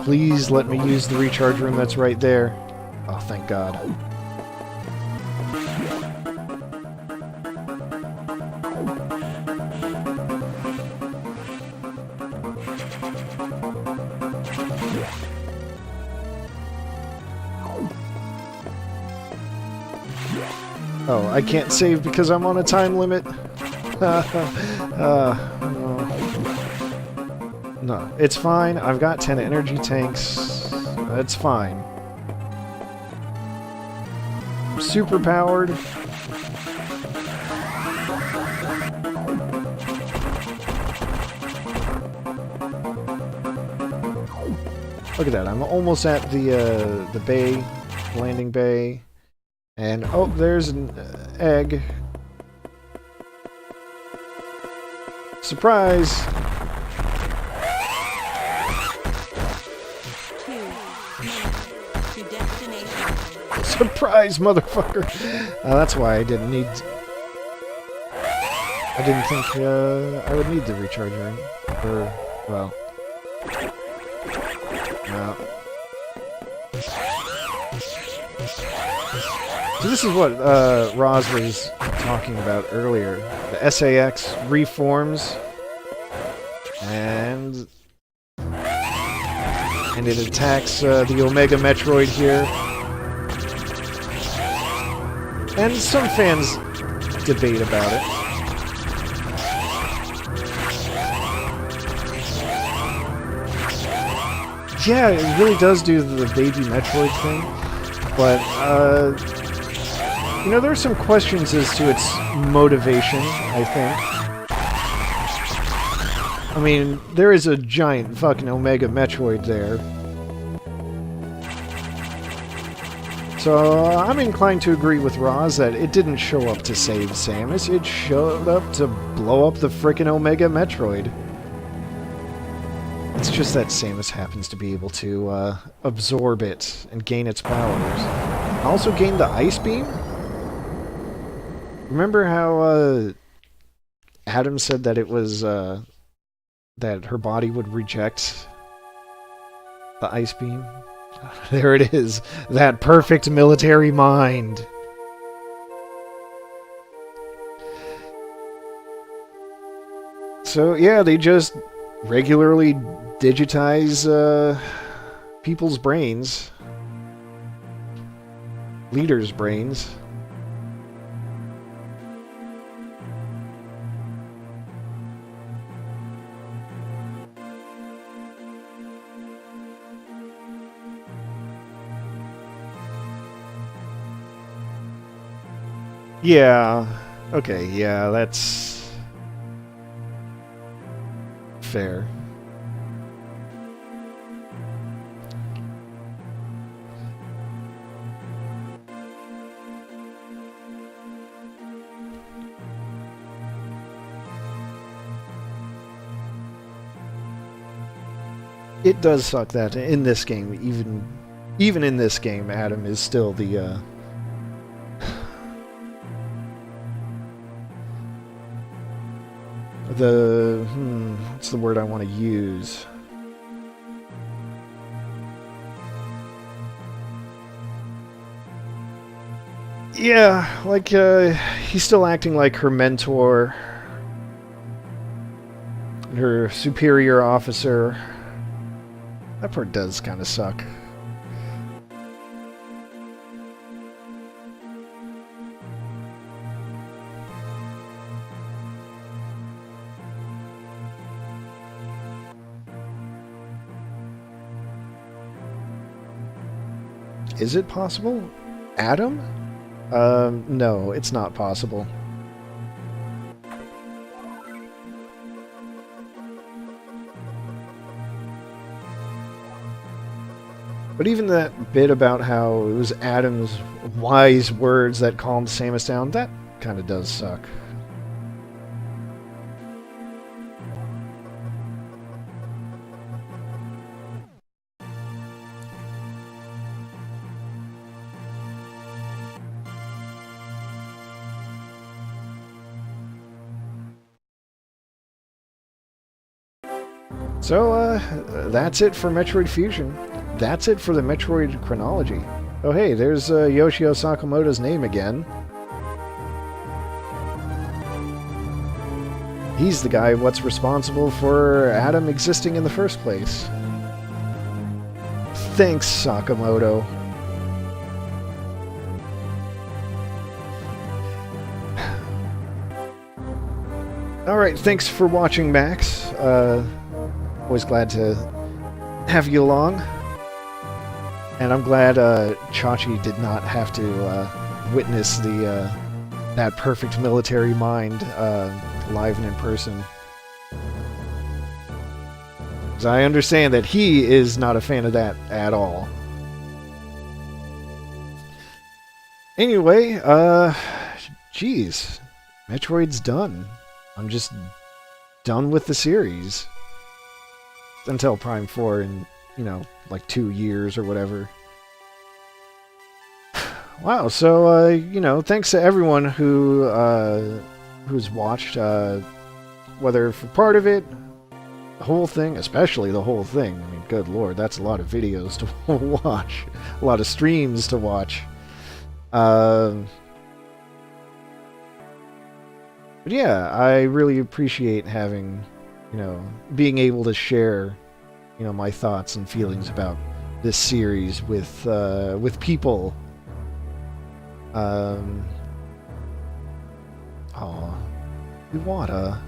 Please let me use the recharge room that's right there. Oh, thank God. Oh, I can't save because I'm on a time limit? No, it's fine. I've got 10 energy tanks. It's fine. Super powered. Look at that. I'm almost at the bay, landing bay. And, oh, there's an egg. Surprise! Surprise, motherfucker! That's why I didn't need... I didn't think I would need the recharge room. Or, well... No. So this is what Roz was talking about earlier. The SAX reforms, and it attacks the Omega Metroid here. And some fans debate about it. Yeah, it really does do the baby Metroid thing, but you know, there are some questions as to its motivation, I think. I mean, there is a giant fucking Omega Metroid there. So, I'm inclined to agree with Roz that it didn't show up to save Samus, it showed up to blow up the frickin' Omega Metroid. It's just that Samus happens to be able to absorb it and gain its powers. Also gain the Ice Beam? Remember how Adam said that it was that her body would reject the Ice Beam? There it is. That perfect military mind. So yeah, they just regularly digitize people's brains. Leaders' brains. Yeah. Okay, yeah, that's fair. It does suck that in this game, even in this game, Adam is still the what's the word I want to use? Yeah, like he's still acting like her mentor, her superior officer. That part does kind of suck. Is it possible? Adam? No, it's not possible. But even that bit about how it was Adam's wise words that calmed Samus down, that kind of does suck. So, that's it for Metroid Fusion. That's it for the Metroid chronology. Oh hey, there's Yoshio Sakamoto's name again. He's the guy what's responsible for Adam existing in the first place. Thanks, Sakamoto. Alright, thanks for watching, Max. Always glad to have you along. And I'm glad Chachi did not have to witness the that perfect military mind live and in person. Because I understand that he is not a fan of that at all. Anyway, geez, Metroid's done. I'm just done with the series. Until Prime 4 in, you know, like 2 years or whatever. Wow, so, you know, thanks to everyone who, who's watched, whether for part of it, the whole thing, especially the whole thing. I mean, good lord, that's a lot of videos to watch. A lot of streams to watch. But yeah, I really appreciate having, you know, being able to share, you know, my thoughts and feelings about this series with people. Aw, Iwata.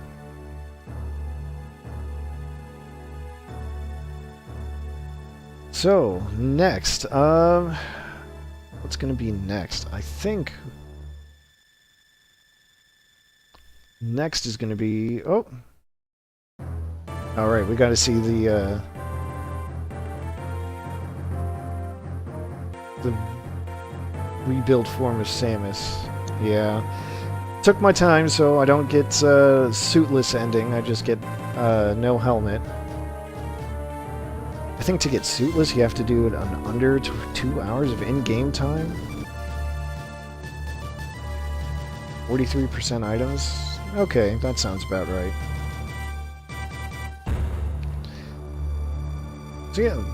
So, next, what's gonna be next? I think next is gonna be, oh, alright, we gotta see the rebuilt form of Samus. Yeah. Took my time so I don't get suitless ending, I just get no helmet. I think to get suitless, you have to do it on under 2 hours of in-game time. 43% items. Okay, that sounds about right. So yeah,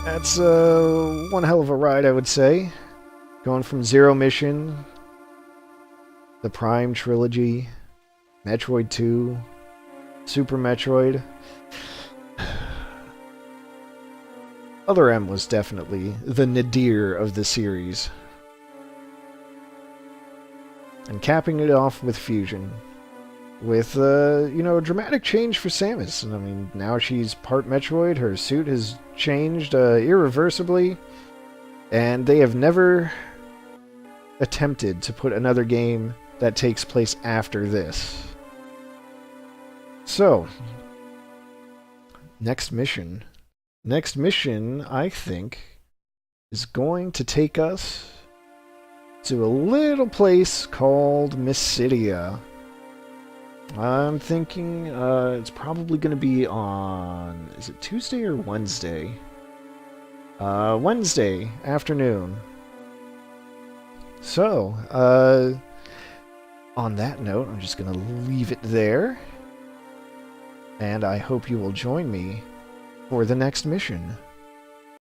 that's one hell of a ride, I would say. Going from Zero Mission, the Prime Trilogy, Metroid 2, Super Metroid. Other M was definitely the nadir of the series. And capping it off with Fusion. With, you know, a dramatic change for Samus. And I mean, now she's part Metroid, her suit has changed irreversibly, and they have never attempted to put another game that takes place after this. So, next mission. Next mission, I think, is going to take us to a little place called Mysidia. I'm thinking it's probably going to be on... Is it Tuesday or Wednesday? Wednesday afternoon. So, on that note, I'm just going to leave it there. And I hope you will join me for the next mission.